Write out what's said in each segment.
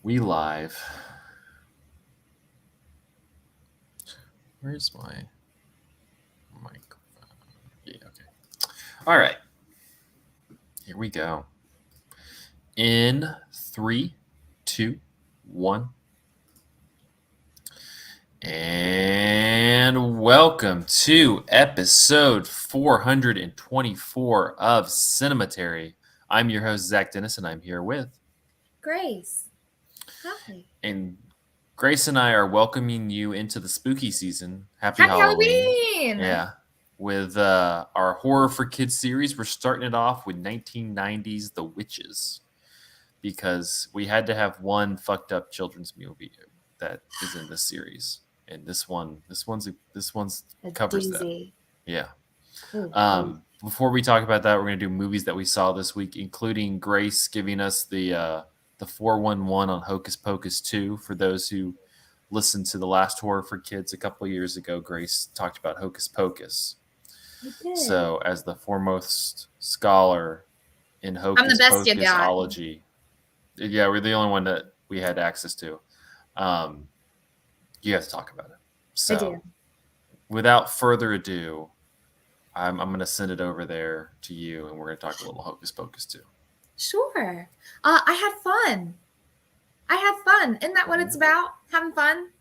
We live. Where's my microphone? Yeah, okay. All right. Here we go. In 3, 2, 1. And welcome to episode 424 of Cinematary. I'm your host, Zach Dennis, and I'm here with Grace. Hi. And Grace and I are welcoming you into the spooky season. Happy Happy Halloween. Halloween! Yeah. With our Horror for Kids series, we're starting it off with 1990's The Witches because we had to have one fucked up children's movie that is in this series. And this one's A covers that. doozy. Yeah. Ooh. Before we talk about that, we're going to do movies that we saw this week, including Grace giving us the 411 on Hocus Pocus 2. For those who listened to the last Horror for Kids a couple years ago, Grace talked about Hocus Pocus. I did. So, as the foremost scholar in Hocus I'm the best you got. Pocusology, yeah, we're the only one that we had access to. You have to talk about it. So, I do. Without further ado, I'm going to send it over there to you, and we're going to talk a little Hocus Pocus too. Sure. I had fun. Isn't that what it's about? Having fun?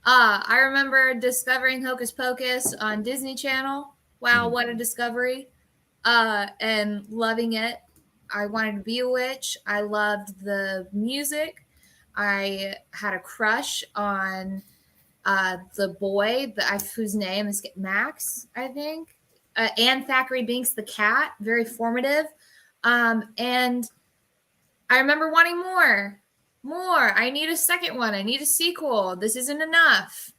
I remember discovering Hocus Pocus on Disney Channel. Wow, what a discovery. And loving it. I wanted to be a witch. I loved the music. I had a crush on the boy whose name is Max, I think. Anne Thackeray Binks, the cat, very formative. And I remember wanting more. I need a second one. I need a sequel. This isn't enough.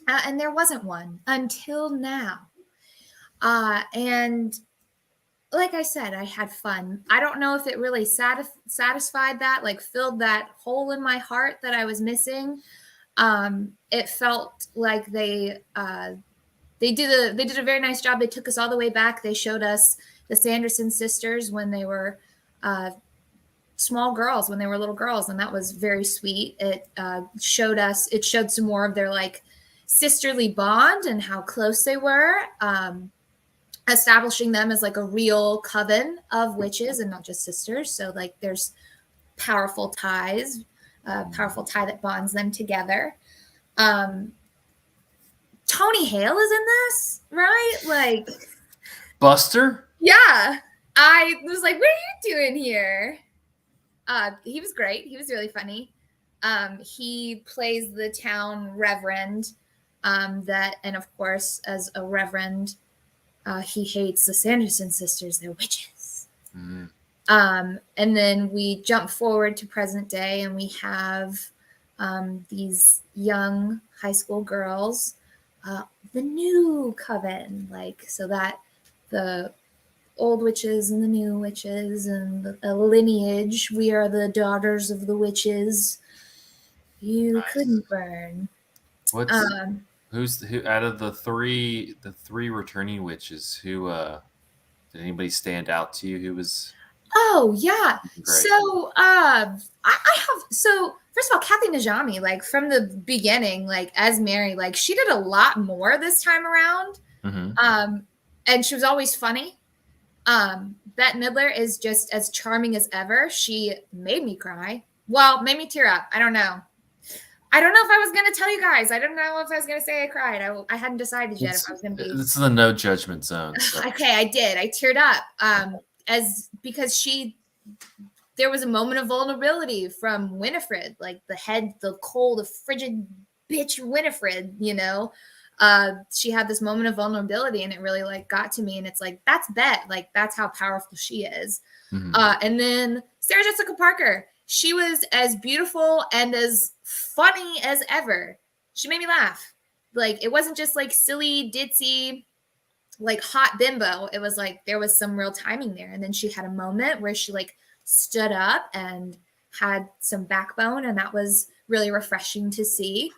And there wasn't one until now. And like I said, I had fun. I don't know if it really satisfied that, like filled that hole in my heart that I was missing. It felt like they did a very nice job. They took us all the way back. They showed us the Sanderson sisters when they were small girls, when they were little girls, and that was very sweet. It showed some more of their like sisterly bond and how close they were, establishing them as like a real coven of witches and not just sisters. So like there's powerful ties, powerful tie that bonds them together. Tony Hale is in this, right? Like Buster? Yeah. I was like, what are you doing here? He was great. He was really funny. He plays the town reverend, and of course, as a reverend, he hates the Sanderson sisters. They're witches. Mm-hmm. And then we jump forward to present day, and we have these young high school girls, the new coven, so that the old witches and the new witches and a lineage. We are the daughters of the witches. You couldn't burn. Who out of the three returning witches? Who did anybody stand out to you? Who was? Oh yeah. Great. So I have first of all, Kathy Najimy, like from the beginning, like as Mary, like she did a lot more this time around. Mm-hmm. And she was always funny. Bette Midler is just as charming as ever. She made me cry. Well, made me tear up. I don't know if I was going to tell you guys. I don't know if I was going to say I cried. I hadn't decided yet if I was going to be. This is the no judgment zone. So. Okay, I did. I teared up because there was a moment of vulnerability from Winifred, like the cold, frigid bitch Winifred, you know. She had this moment of vulnerability, and it really like got to me. And it's like, that's Bette, like that's how powerful she is. Mm-hmm. And then Sarah Jessica Parker, she was as beautiful and as funny as ever. She made me laugh. Like it wasn't just like silly ditzy, like hot bimbo. It was like there was some real timing there. And then she had a moment where she like stood up and had some backbone, and that was really refreshing to see.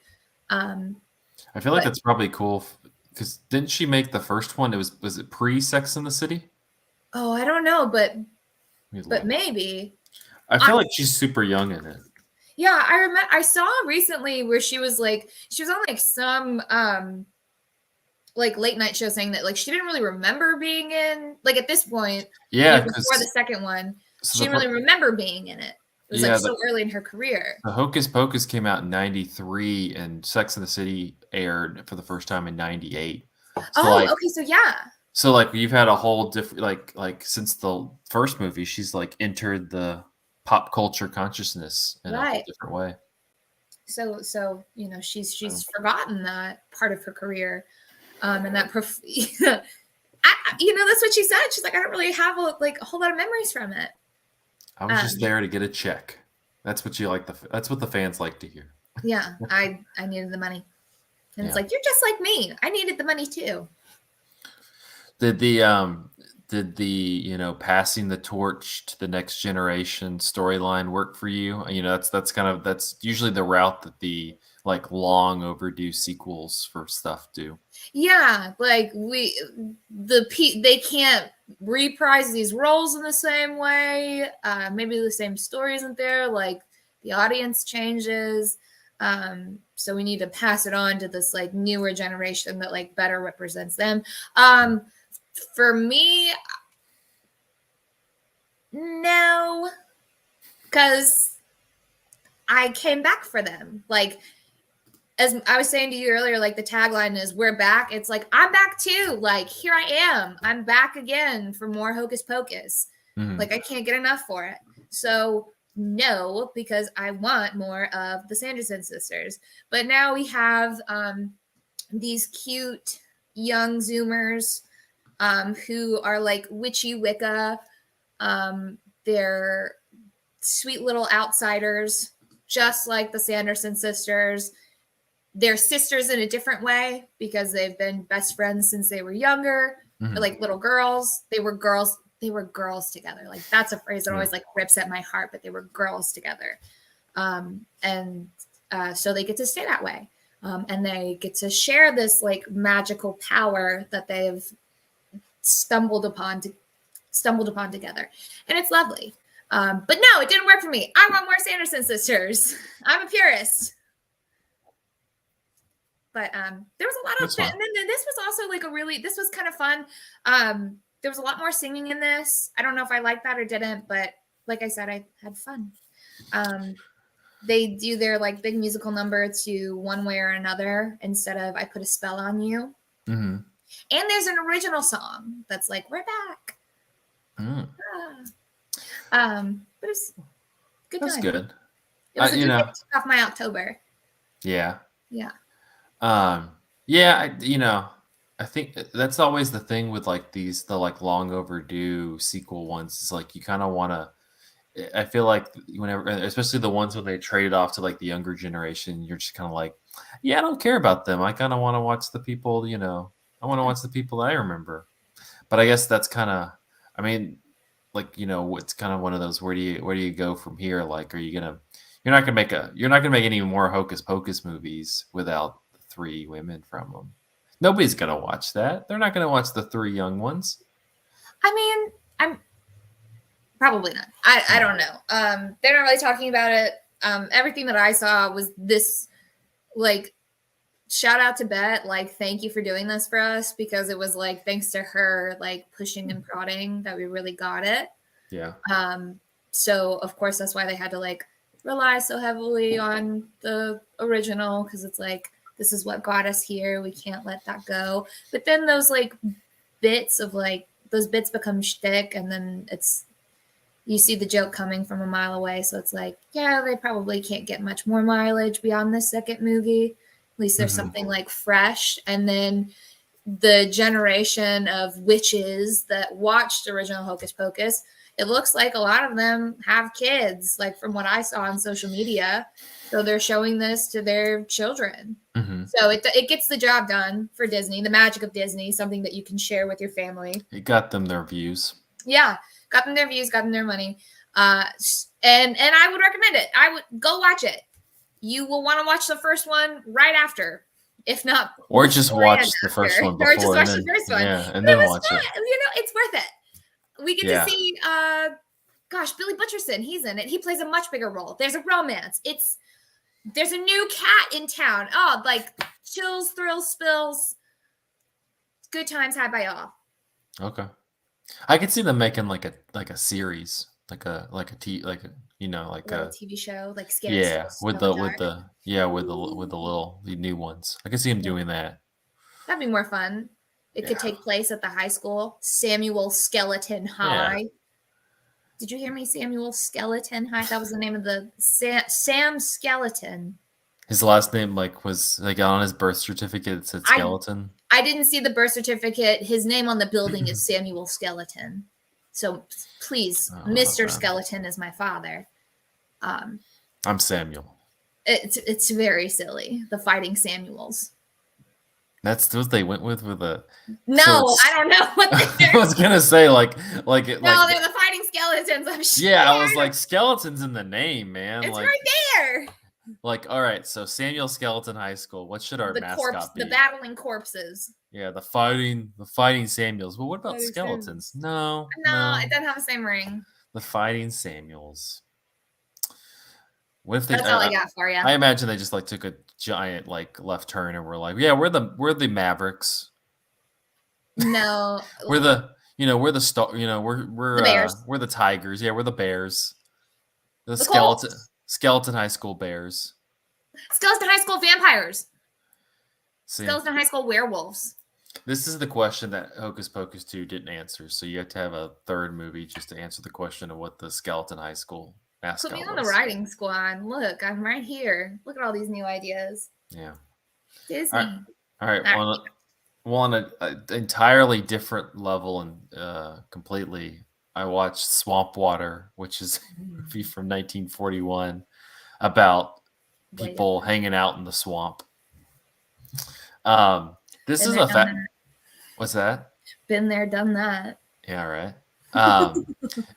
I feel like that's probably cool because didn't she make the first one? Was it pre Sex in the City? Oh, I don't know, but maybe. I feel like she's super young in it. Yeah, I remember I saw recently where she was on like some like late night show saying that like she didn't really remember being in like at this point, Yeah, before the because second one, so she didn't really remember being in it. It was like yeah, so early in her career. the Hocus Pocus came out in '93, and Sex and the City aired for the first time in '98. So Oh, like okay, so yeah. so like you've had a whole different like since the first movie, she's like entered the pop culture consciousness in a whole Right. different way. So she's So, forgotten that part of her career, and that that's what she said. She's like, I don't really have a whole lot of memories from it. I was just there to get a check. That's what you like. That's what the fans like to hear. Yeah, I needed the money, and it's Yeah. like, you're just like me. I needed the money too. Did the passing the torch to the next generation storyline work for you? That's usually the route that the like long overdue sequels for stuff do. Yeah, like they can't reprise these roles in the same way. Maybe the same story isn't there. Like the audience changes. So we need to pass it on to this like newer generation that like better represents them. For me, no, because I came back for them. Like as I was saying to you earlier, like the tagline is "We're back." It's like I'm back too. Like here I am. I'm back again for more Hocus Pocus. Mhm. Like I can't get enough for it. So no, because I want more of the Sanderson sisters. But now we have these cute young Zoomers who are like witchy Wicca. They're sweet little outsiders, just like the Sanderson sisters. They're sisters in a different way because they've been best friends since they were younger. Mhm. They're like little girls. They were girls together. Like that's a phrase that always like rips at my heart, but they were girls together. And so they get to stay that way. And they get to share this like magical power that they've stumbled upon together. And it's lovely. But no, it didn't work for me. I want more Sanderson sisters. I'm a purist. But there was a lot of, and then this was also like this was kind of fun. There was a lot more singing in this. I don't know if I liked that or didn't, but like I said, I had fun. They do their like big musical number to One Way or Another instead of I Put a Spell on You. Mm-hmm. And there's an original song that's like, we're back. Mm. But it's good. That's time. good. It was a good way to kick off my October. Yeah. Yeah. Yeah. I think that's always the thing with like the like long overdue sequel ones. Is like you kind of want to. I feel like whenever, especially the ones when they trade it off to like the younger generation, you're just kind of like, yeah, I don't care about them. I kind of want to watch the people. I want to watch the people that I remember. But I guess that's kind of. I mean, like it's kind of one of those. Where do you go from here? Like, are you gonna? You're not gonna make any more Hocus Pocus movies without the 3 women from them. Nobody's gonna watch that. They're not gonna watch the 3 young ones. I mean, I'm probably not. I don't know. They're not really talking about it. Everything that I saw was this, like, shout out to Bette, like, thank you for doing this for us, because it was like thanks to her like pushing and prodding that we really got it. Yeah. So of course that's why they had to like rely so heavily on the original, because it's like this is what got us here. We can't let that go. But then those like bits become shtick, and then you see the joke coming from a mile away. So it's like, yeah, they probably can't get much more mileage beyond the second movie. At least there's something like fresh. And then the generation of witches that watched original Hocus Pocus, it looks like a lot of them have kids, like from what I saw on social media. So they're showing this to their children. Mm-hmm. So it gets the job done for Disney, the magic of Disney, something that you can share with your family. It got them their views. Yeah, got them their views, got them their money. And I would recommend it. I would go watch it. You will want to watch the first one right after, if not, or just watch the first one before, or just watch the first one. Yeah, and then watch it. It's worth it. We get to see Gosh, Billy Butcherson, he's in it. He plays a much bigger role. There's a romance. There's a new cat in town. Oh, like chills, thrills, spills. Good times had by all. Okay. I could see them making like a series, like a Little TV show, like Scared Still, yeah, Still in the Dark. the new ones. I could see him doing that. That'd be more fun. It could take place at the high school, Samuel Skeleton High. Yeah. Did you hear me? Samuel Skeleton High. That was the name of the Sam Skeleton. His last name was like on his birth certificate. It said Skeleton. I didn't see the birth certificate. His name on the building is Samuel Skeleton. So please, Mr. Skeleton is my father. I'm Samuel. It's very silly. The Fighting Samuels. That's what they went with a. No, I don't know what I was gonna say no, they're the Fighting Skeletons. I'm sure. Yeah, I was like, skeletons in the name, man. It's right there. Like, all right, so Samuel Skeleton High School. What should our mascot be? The battling corpses. Yeah, the fighting Samuels. Well, what about skeletons? No, it doesn't have the same ring. The Fighting Samuels. What if they? That's all I got for you. I imagine they just took a giant left turn and were like, yeah, we're the Mavericks. No, we're the star. We're the Bears. We're the Tigers. Yeah, we're the Bears. The Skeleton High School Bears. Skeleton High School Vampires. See, Skeleton High School Werewolves. This is the question that Hocus Pocus 2 didn't answer. So you have to have a third movie just to answer the question of what the Skeleton High School mascot was. Put me on the writing squad. Look, I'm right here. Look at all these new ideas. Yeah. Disney. All right. On an entirely different level and completely, I watched Swamp Water, which is a movie from 1941 about people hanging out in the swamp. This is a fact. What's that? Been there, done that. Yeah, right.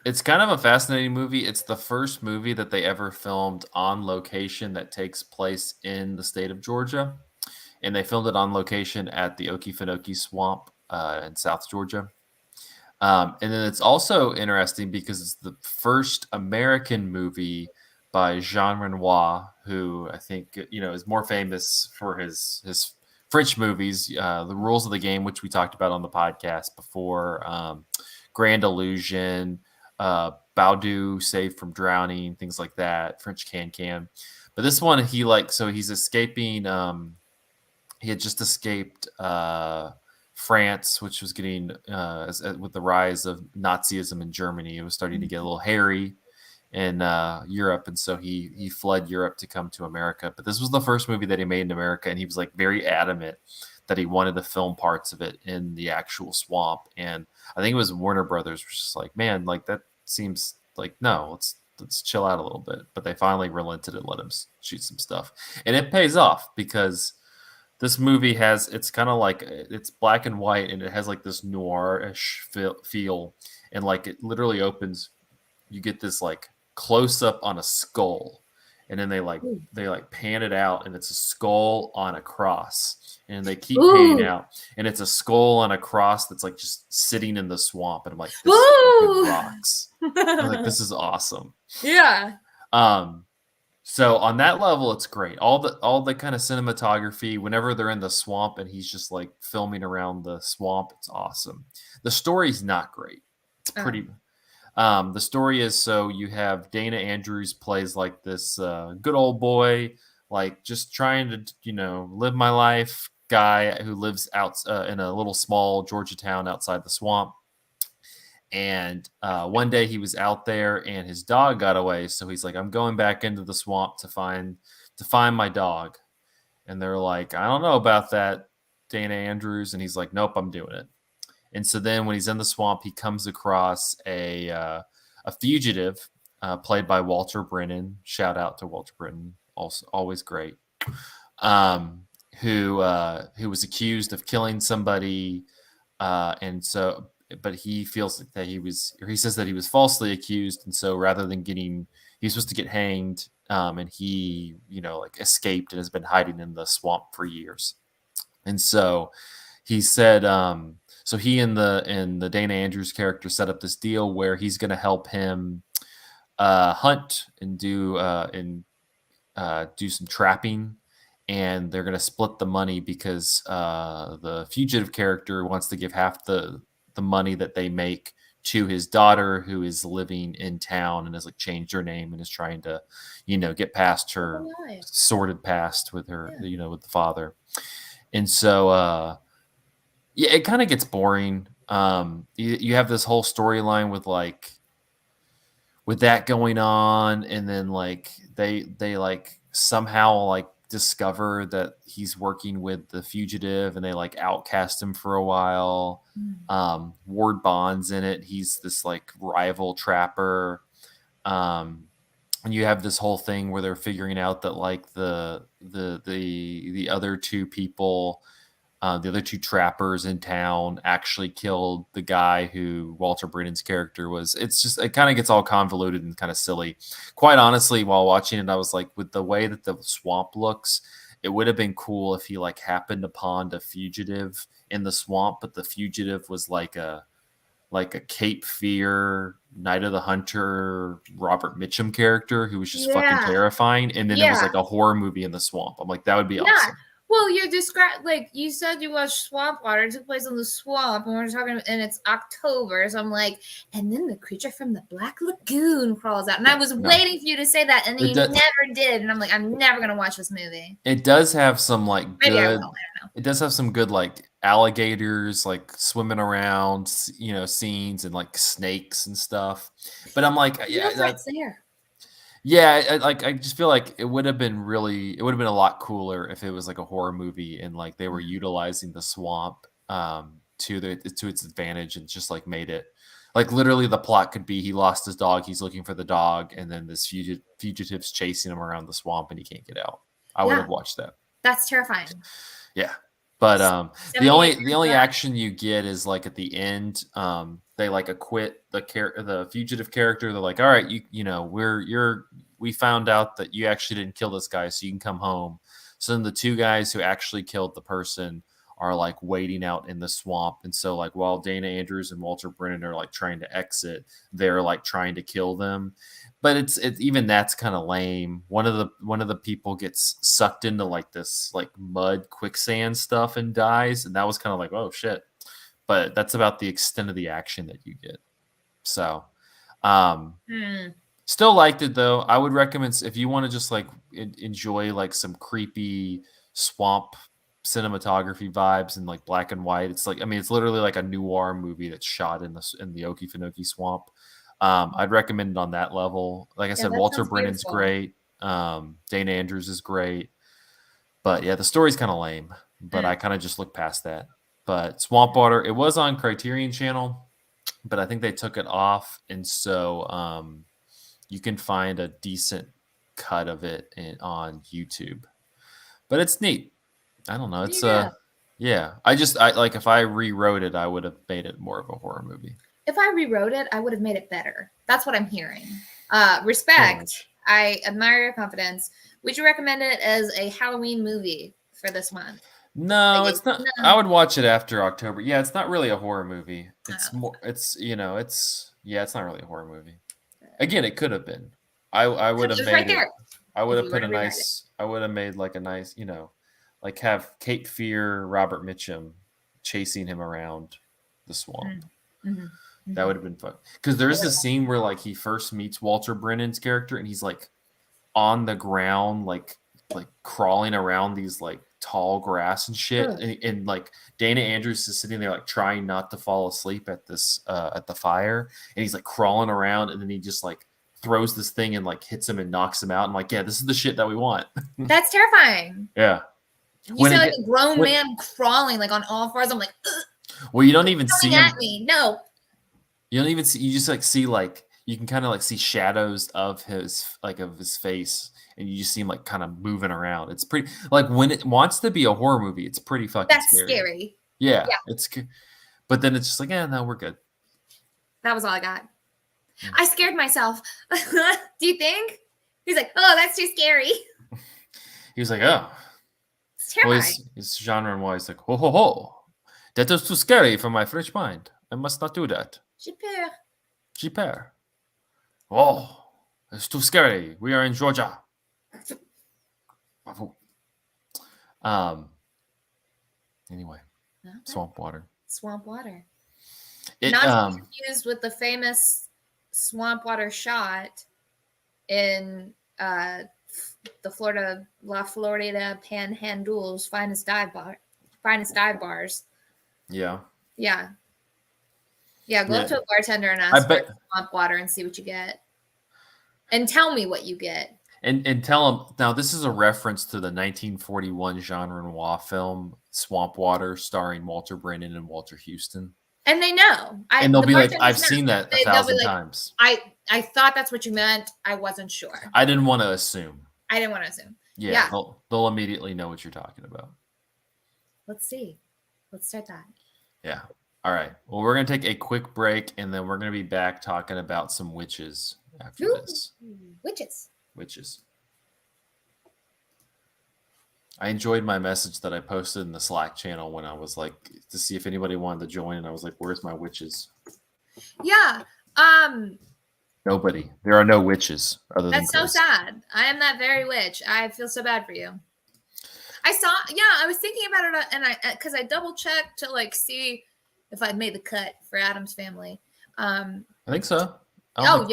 It's kind of a fascinating movie. It's the first movie that they ever filmed on location that takes place in the state of Georgia. And they filmed it on location at the Okefenokee Swamp in South Georgia. And then it's also interesting because it's the first American movie by Jean Renoir, who I think is more famous for his French movies, The Rules of the Game, which we talked about on the podcast before, Grand Illusion, Baudu, Saved from Drowning, things like that, French Can. But this one, he's escaping. He had just escaped France, which was getting, with the rise of Nazism in Germany, it was starting to get a little hairy in Europe. And so he fled Europe to come to America. But this was the first movie that he made in America. And he was very adamant that he wanted to film parts of it in the actual swamp. And I think it was Warner Brothers was just like, man, that seems no, let's chill out a little bit. But they finally relented and let him shoot some stuff. And it pays off because this movie it's kind of it's black and white and it has this noir-ish feel. And it literally opens, you get this close up on a skull. And then they pan it out and it's a skull on a cross. And they keep panning out, and it's a skull on a cross that's just sitting in the swamp. And I'm like, this fucking rocks. I'm like, this is awesome. Yeah. So on that level, it's great. All the kind of cinematography, whenever they're in the swamp and he's just filming around the swamp, it's awesome. The story's not great. It's pretty. The story is, so you have Dana Andrews plays this good old boy, just trying to live my life guy who lives out in a little small Georgia town outside the swamp. And one day he was out there and his dog got away. So he's like, I'm going back into the swamp to find my dog. And they're like, I don't know about that, Dana Andrews. And he's like, nope, I'm doing it. And so then when he's in the swamp, he comes across a fugitive played by Walter Brennan. Shout out to Walter Brennan, also always great. Who was accused of killing somebody, but he feels that he says that he was falsely accused, and so rather than he was supposed to get hanged, and he escaped and has been hiding in the swamp for years. And so he said, so he and the Dana Andrews character set up this deal where he's going to help him hunt and do some trapping, and they're going to split the money because the fugitive character wants to give half the money that they make to his daughter, who is living in town and has like changed her name and is trying to, get past her Oh, nice. sordid past with her, Yeah. with the father. And so, yeah, it kind of gets boring. You have this whole storyline with that going on, and then like they like somehow like discover that he's working with the fugitive, and they like outcast him for a while. Ward Bond's in it. He's this like rival trapper. And you have this whole thing where they're figuring out that like the other two people, the other two trappers in town actually killed the guy who Walter Brennan's character was. It's just, it kind of gets all convoluted and kind of silly. Quite honestly, while watching it, I was like, with the way that the swamp looks, it would have been cool if he like happened upon a fugitive in the swamp, but the fugitive was like a Cape Fear, Night of the Hunter, Robert Mitchum character who was just fucking terrifying. And then it was like a horror movie in the swamp. I'm like, that would be awesome. Well, you described, like, you said you watched Swamp Water. It took place in the swamp, and we're talking, and it's October. So I'm like, and then the creature from the Black Lagoon crawls out. And I was waiting for you to say that, and then you never did. And I'm like, I'm never going to watch this movie. It does have some, like, Maybe good, I will. I don't know. It does have some good, like, alligators, like, swimming around, scenes, and, like, snakes and stuff. But I'm like, yeah, that's there. Yeah, I just feel like it would have been a lot cooler if it was like a horror movie and like they were utilizing the swamp to its advantage, and just like made it like literally the plot could be he lost his dog, he's looking for the dog, and then this fugitive's chasing him around the swamp and he can't get out. I would have watched that. That's terrifying. Yeah. But the only action you get is like at the end, they like acquit the fugitive character. They're like, all right, we found out that you actually didn't kill this guy, so you can come home. So then the two guys who actually killed the person are like waiting out in the swamp. And so like while Dana Andrews and Walter Brennan are like trying to exit, they're like trying to kill them. But it's even that's kind of lame. One of the people gets sucked into like this like mud quicksand stuff and dies, and that was kind of like, oh shit. But that's about the extent of the action that you get. So still liked it though. I would recommend if you want to just like enjoy like some creepy swamp cinematography vibes and like black and white. It's like, I mean, it's literally like a noir movie that's shot in the Okefenokee swamp. I'd recommend it on that level. Like I said, Walter Brennan's great. Dana Andrews is great. But yeah, the story's kind of lame. But I kind of just look past that. But Swamp Water, it was on Criterion Channel, but I think they took it off, and so you can find a decent cut of it on YouTube. But it's neat. I don't know. It's yeah. I like if I rewrote it, I would have made it more of a horror movie. If I rewrote it, I would have made it better. That's what I'm hearing. Respect. I admire your confidence. Would you recommend it as a Halloween movie for this month? No, it's not. No. I would watch it after October. Yeah, it's not really a horror movie. It's more. It's it's not really a horror movie. Again, it could have been. I would have made right it. I would have put a nice. I would have made like a nice. Like have Cape Fear, Robert Mitchum chasing him around the swamp. Mm-hmm. That would have been fun. Because there's a scene where like he first meets Walter Brennan's character, and he's like on the ground, like crawling around these like tall grass and shit, and like Dana Andrews is sitting there like trying not to fall asleep at this at the fire, and he's like crawling around, and then he just like throws this thing and like hits him and knocks him out. I'm like, yeah, this is the shit that we want. That's terrifying. Yeah. You see like a grown man crawling like on all fours. I'm like, ugh. Well, you don't even see him. At me. No. You don't even see. You just like see like you can kind of like see shadows of his face, and you just see him like kind of moving around. It's pretty like when it wants to be a horror movie, it's pretty fucking That's scary. Yeah, it's but then it's just like, yeah, no, we're good. That was all I got. I scared myself. Do you think? He's like, oh, that's too scary. He was like, oh. It's terrifying. Well, his genre and he's like, ho ho ho. That was too scary for my French mind. I must not do that. J'ai peur. J'ai peur. Oh. It's too scary. We are in Georgia. Um. Anyway, Okay. swamp water. Swamp water. It Not to be confused with the famous swamp water shot in the Florida Panhandle's finest dive bars. Yeah. Yeah. Yeah, go up Yeah. to a bartender and I ask for bet. swamp water and see what you get. And tell me what you get. And tell them now. This is a reference to the 1941 genre noir film Swamp Water, starring Walter Brennan and Walter Houston. And they know. And they'll The be like, bartenders "I've know. seen that They'll be 1,000 like, times." I thought that's what you meant. I wasn't sure. I didn't want to assume. I didn't want to assume. Yeah, Yeah. They'll immediately know what you're talking about. Let's see. Let's start that. Yeah. All right. Well, we're gonna take a quick break, and then we're gonna be back talking about some witches after Ooh, this. witches. Witches. I enjoyed my message that I posted in the Slack channel when I was like to see if anybody wanted to join, and I was like, "Where's my witches?" Yeah. Nobody. There are no witches other than That's so Chris. sad. I am that very witch. I feel so bad for you. I was thinking about it, and because I double checked to like see if I'd made the cut for Adam's Family. I think so. I'm on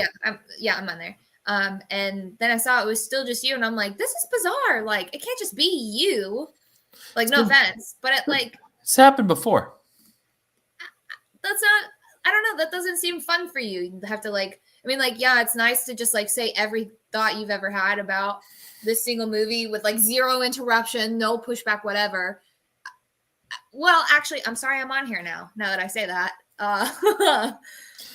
there. And then I saw it was still just you, and I'm like, this is bizarre. Like, it can't just be you. Like, no offense, but it's happened before. That's not. I don't know. That doesn't seem fun for you. You have to it's nice to just like say every thought you've ever had about this single movie with like zero interruption, no pushback, whatever. Well, actually, I'm sorry I'm on here now that I say that.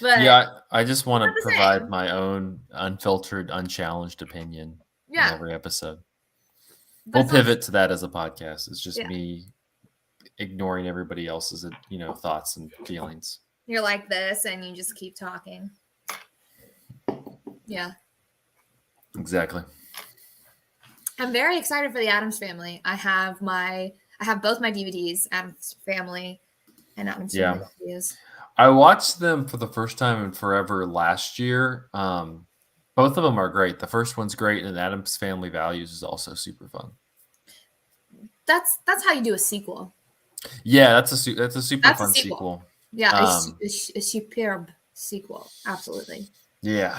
But yeah, I just want to provide my own unfiltered, unchallenged opinion in every episode. We'll pivot to that as a podcast. It's just me ignoring everybody else's, thoughts and feelings. You're like this, and you just keep talking. Yeah. Exactly. I'm very excited for the Addams Family. I have both my DVDs, Addams Family and Addams Family reviews. I watched them for the first time in forever last year. Both of them are great. The first one's great, and Addams Family Values is also super fun. That's how you do a sequel. Yeah, that's a super fun sequel. Yeah, a superb sequel. Absolutely. Yeah.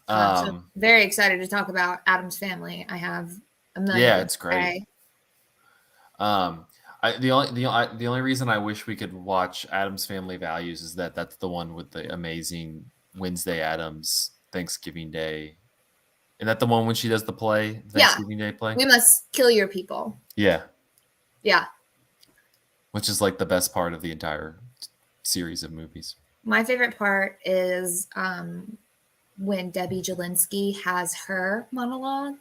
So very excited to talk about Addams Family. I have a million. Yeah, it's great. The only reason I wish we could watch Addams Family Values is that that's the one with the amazing Wednesday Addams Thanksgiving Day. Isn't that the one when she does the play, Thanksgiving Day play? We must kill your people. Yeah. Yeah. Which is like the best part of the entire series of movies. My favorite part is when Debbie Jelinski has her monologue.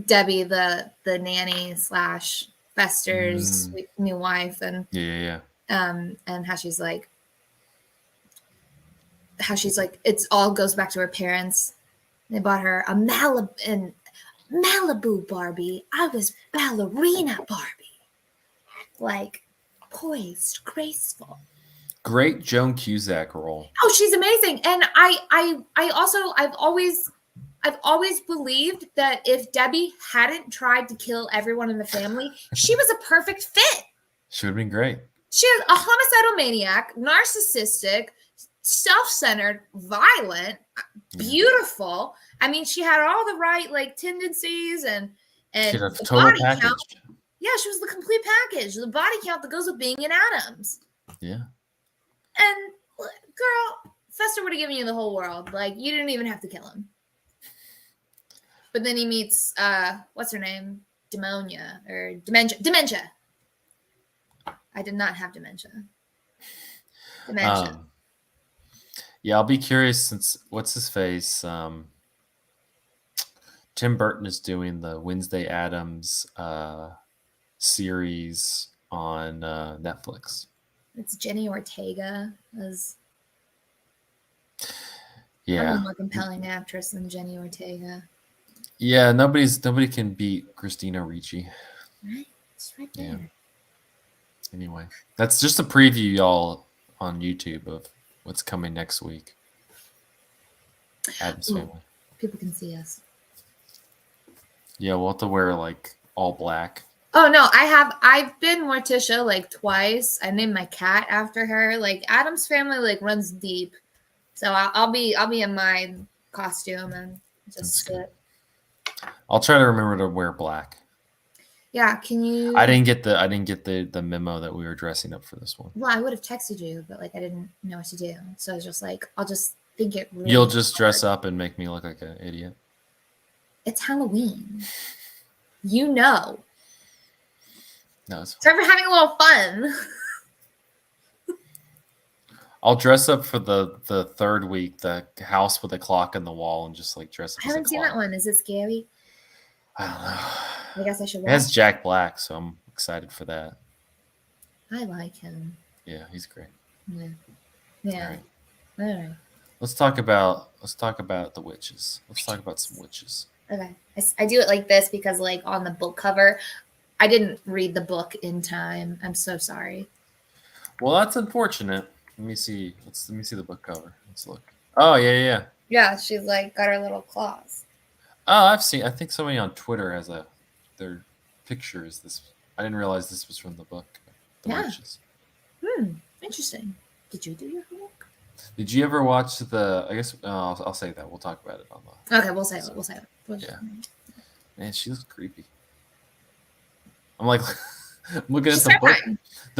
Debbie, the nanny / Fester's new wife, and and how she's like, it's all goes back to her parents. They bought her a Malibu Barbie. I was ballerina Barbie, like poised, graceful. Great Joan Cusack role. Oh, she's amazing, and I've always believed that if Debbie hadn't tried to kill everyone in the family, she was a perfect fit. She would have been great. She was a homicidal maniac, narcissistic, self-centered, violent, beautiful. I mean, she had all the right like tendencies and she had a the total body package. count. Yeah, she was the complete package. The body count that goes with being an Addams. Yeah. And girl, Fester would have given you the whole world. Like, you didn't even have to kill him. But then he meets what's her name? Dementia. Dementia. I did not have dementia. Dementia. Yeah, I'll be curious since what's his face? Tim Burton is doing the Wednesday Addams series on Netflix. It's Jenny Ortega as a more compelling actress than Jenny Ortega. Yeah, nobody can beat Christina Ricci. Right, it's right there. Yeah. Anyway, that's just a preview, y'all, on YouTube of What's coming next week? Adam's Ooh. Family. People can see us. Yeah, we'll have to wear like all black. Oh no, I've been Morticia like twice. I named my cat after her. Like Adam's Family like runs deep. So I'll be in my costume and just sit. I'll try to remember to wear black. Yeah, can you? I didn't get the memo that we were dressing up for this one. Well, I would have texted you, but like I didn't know what to do. So I was just like, I'll just think it really You'll just hard. dress up and make me look like an idiot. It's Halloween. You know. No, it's fine. So we're having a little fun. I'll dress up for the third week, the house with a clock on the wall, and just like dress up. I haven't seen that one. Is it scary? I don't know. I guess I should It watch. has Jack Black, so I'm excited for that. I like him. Yeah, he's great. Yeah. Yeah. All right. All right. Let's talk about the witches. Let's talk about some witches. Okay. I do it like this because like on the book cover, I didn't read the book in time. I'm so sorry. Well, that's unfortunate. Let me see. Let me see the book cover. Let's look. Oh yeah. Yeah, she's like got her little claws. Oh, I've seen. I think somebody on Twitter has their picture is this. I didn't realize this was from the book. The Yeah. Witches. Interesting. Did you do your homework? Did you ever watch the? I guess I'll say that. We'll talk about it on the. Okay, we'll say it. We'll say it. Yeah. Man, she looks creepy. I'm like, I'm looking at the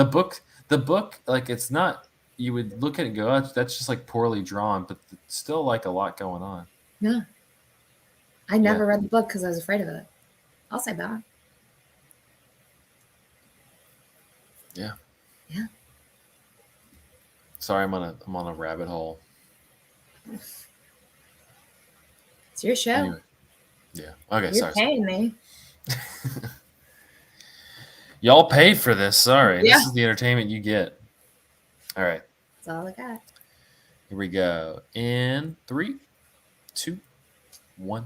book. The book, like it's not. You would look at it and go, oh, that's just like poorly drawn, but it's still like a lot going on. Yeah. I never read the book because I was afraid of it. I'll say that. Yeah. Yeah. Sorry, I'm on a rabbit hole. It's your show. Anyway. Yeah. Okay. You're paying me. Y'all paid for this. Sorry. Yeah. This is the entertainment you get. All right. That's all I got. Here we go. In 3, 2, 1.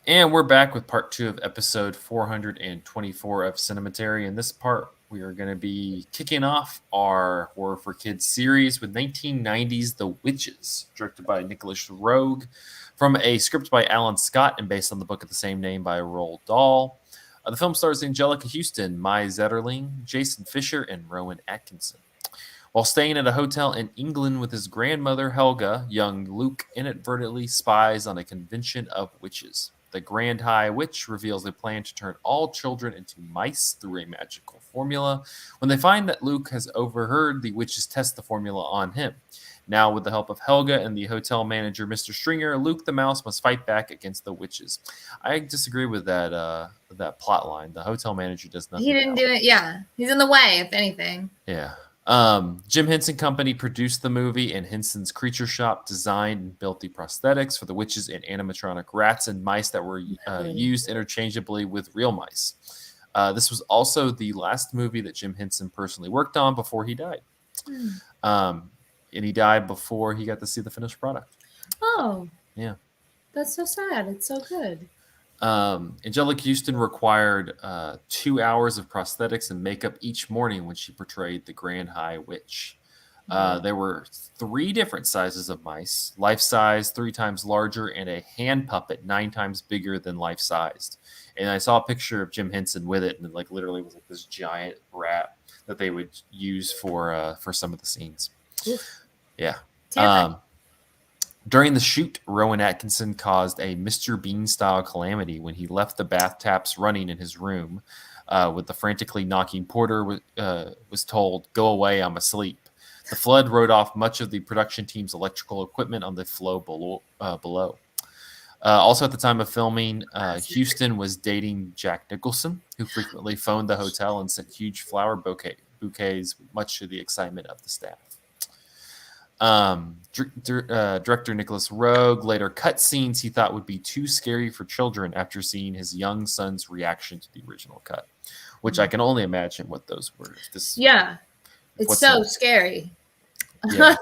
And we're back with part 2 of episode 424 of Cinematary. In this part, we are going to be kicking off our Horror for Kids series with 1990's The Witches, directed by Nicolas Roeg, from a script by Alan Scott and based on the book of the same name by Roald Dahl. The film stars Angelica Houston, Mai Zetterling, Jason Fisher, and Rowan Atkinson. While staying at a hotel in England with his grandmother, Helga, young Luke inadvertently spies on a convention of witches. The Grand High Witch reveals a plan to turn all children into mice through a magical formula when they find that Luke has overheard the witches test the formula on him. Now, with the help of Helga and the hotel manager, Mr. Stringer, Luke the mouse must fight back against the witches. I disagree with that plot line. The hotel manager does nothing. He didn't do it. Yeah. He's in the way, if anything. Yeah. Jim Henson Company produced the movie, and Henson's Creature Shop designed and built the prosthetics for the witches and animatronic rats and mice that were used interchangeably with real mice. This was also the last movie that Jim Henson personally worked on before he died. And he died before he got to see the finished product. Oh. Yeah. That's so sad. It's so good. Angelica Houston required 2 hours of prosthetics and makeup each morning when she portrayed the Grand High Witch. There were 3 different sizes of mice: life-size, 3 times larger, and a hand puppet 9 times bigger than life-sized. And I saw a picture of Jim Henson with it, and it like literally was like this giant rat that they would use for some of the scenes. Oof. Yeah. During the shoot, Rowan Atkinson caused a Mr. Bean-style calamity when he left the bath taps running in his room. With the frantically knocking porter was told, "Go away, I'm asleep." The flood rode off much of the production team's electrical equipment on the floor below. Also, at the time of filming, Houston was dating Jack Nicholson, who frequently phoned the hotel and sent huge flower bouquets, much to the excitement of the staff. Director Nicolas Roeg later cut scenes he thought would be too scary for children after seeing his young son's reaction to the original cut, which I can only imagine what those were. It's so scary. Yeah.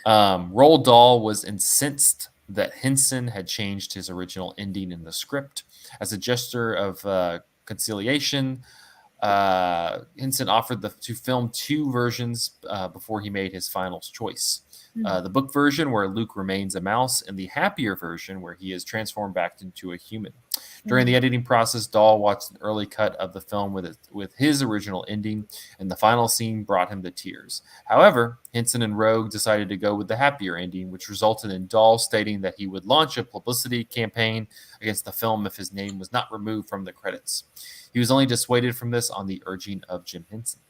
Roald Dahl was incensed that Henson had changed his original ending in the script. As a gesture of conciliation, Henson offered to film two versions before he made his final choice. The book version, where Luke remains a mouse, and the happier version, where he is transformed back into a human. During the editing process, Dahl watched an early cut of the film with his original ending, and the final scene brought him to tears. However, Henson and Roeg decided to go with the happier ending, which resulted in Dahl stating that he would launch a publicity campaign against the film if his name was not removed from the credits. He was only dissuaded from this on the urging of Jim Henson.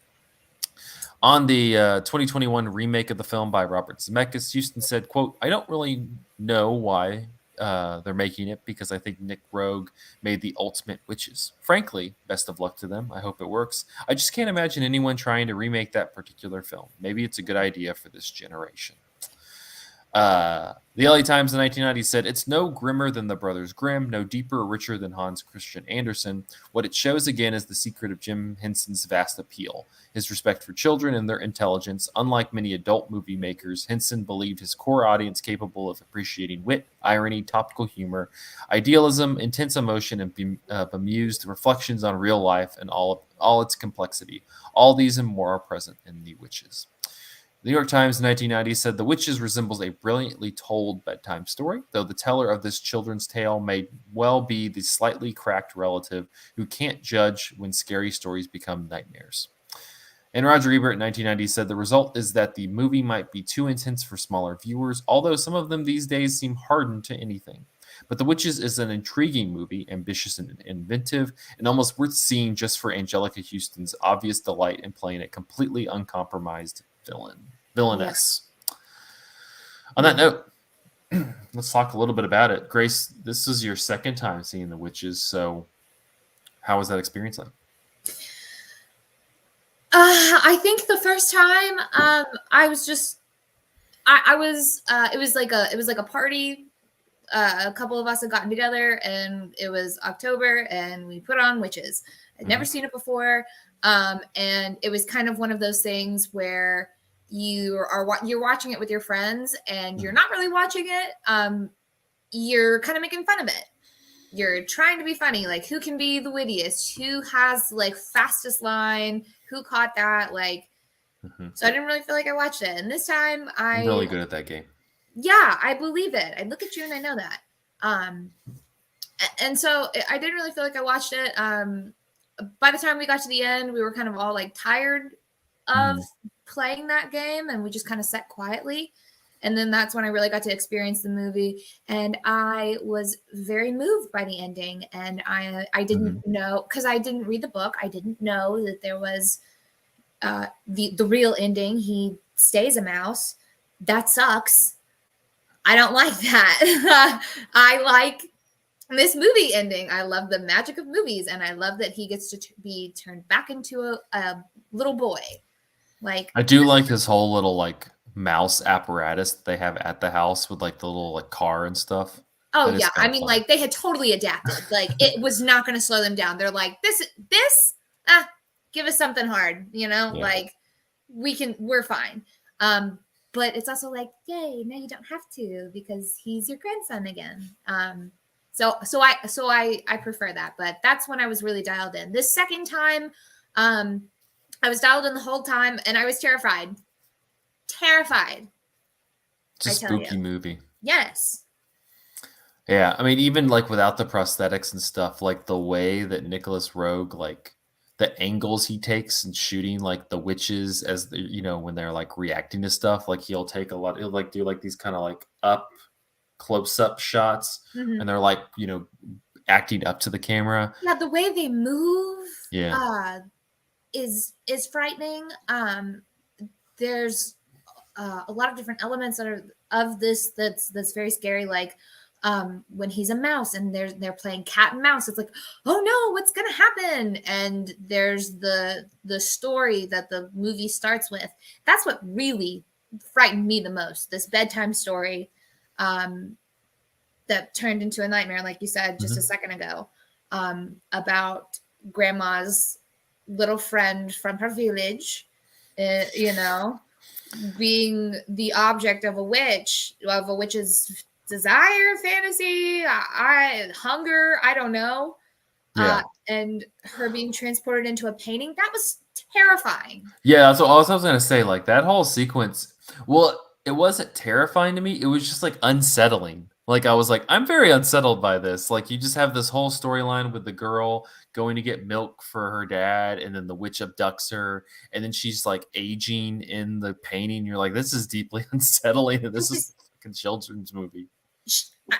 On the 2021 remake of the film by Robert Zemeckis, Houston said, quote, "I don't really know why they're making it, because I think Nick Roeg made the ultimate witches. Frankly, best of luck to them. I hope it works. I just can't imagine anyone trying to remake that particular film. Maybe it's a good idea for this generation." The LA Times in 1990 said, "It's no grimmer than the Brothers Grimm, no deeper or richer than Hans Christian Andersen. What it shows again is the secret of Jim Henson's vast appeal, his respect for children and their intelligence. Unlike many adult movie makers, Henson believed his core audience capable of appreciating wit, irony, topical humor, idealism, intense emotion, and bemused reflections on real life and all its complexity. All these and more are present in The Witches." The New York Times in 1990 said, "The Witches resembles a brilliantly told bedtime story, though the teller of this children's tale may well be the slightly cracked relative who can't judge when scary stories become nightmares." And Roger Ebert in 1990 said, "The result is that the movie might be too intense for smaller viewers, although some of them these days seem hardened to anything. But The Witches is an intriguing movie, ambitious and inventive, and almost worth seeing just for Angelica Houston's obvious delight in playing a completely uncompromised villainess." Yeah. On that note, let's talk a little bit about it. Grace, this is your second time seeing The Witches, so how was that experience like? I think the first time I was just I was it was like a party. A couple of us had gotten together, and it was October, and we put on Witches. I'd never seen it before, and it was kind of one of those things where you're watching it with your friends, and you're not really watching it. You're kind of making fun of it. You're trying to be funny, like who can be the wittiest, who has like fastest line, who caught that, like. So I didn't really feel like I watched it, and this time I'm really good at that game. Yeah, I believe it. I look at you and I know that. And so I didn't really feel like I watched it. By the time we got to the end, we were kind of all like tired of playing that game, and we just kind of sat quietly. And then that's when I really got to experience the movie, and I was very moved by the ending. And I didn't know, because I didn't read the book. I didn't know that there was the real ending. He stays a mouse. That sucks. I don't like that. I like this movie ending. I love the magic of movies, and I love that he gets to be turned back into a little boy. Like, I do like his whole little like mouse apparatus that they have at the house with like the little like car and stuff. Oh yeah, I mean, like they had totally adapted. Like it was not going to slow them down. They're like, this, give us something hard, you know, like we're fine. But it's also like, yay, no, you don't have to, because he's your grandson again. So I prefer that, but that's when I was really dialed in. This second time, I was dialed in the whole time, and I was terrified. It's a spooky movie. Yes. Yeah, I mean, even like without the prosthetics and stuff, like the way that Nicolas Roeg, like the angles he takes and shooting like the witches as the, you know, when they're like reacting to stuff, like he'll like do like these kind of like up close up shots, and they're like, you know, acting up to the camera. Yeah, the way they move is frightening. There's a lot of different elements that are of this that's very scary, like when he's a mouse and they're playing cat and mouse. It's like, oh no, what's gonna happen? And there's the story that the movie starts with. That's what really frightened me the most, this bedtime story that turned into a nightmare, like you said just a second ago, about grandma's little friend from her village, you know, being the object of a witch's desire, fantasy, hunger, I don't know. Yeah. and her being transported into a painting, that was terrifying. Yeah, that's what I was gonna say. Like that whole sequence. Well, it wasn't terrifying to me. It was just like unsettling. Like I was like, I'm very unsettled by this. Like you just have this whole storyline with the girl going to get milk for her dad, and then the witch abducts her, and then she's like aging in the painting. You're like, this is deeply unsettling, and this is a fucking children's movie.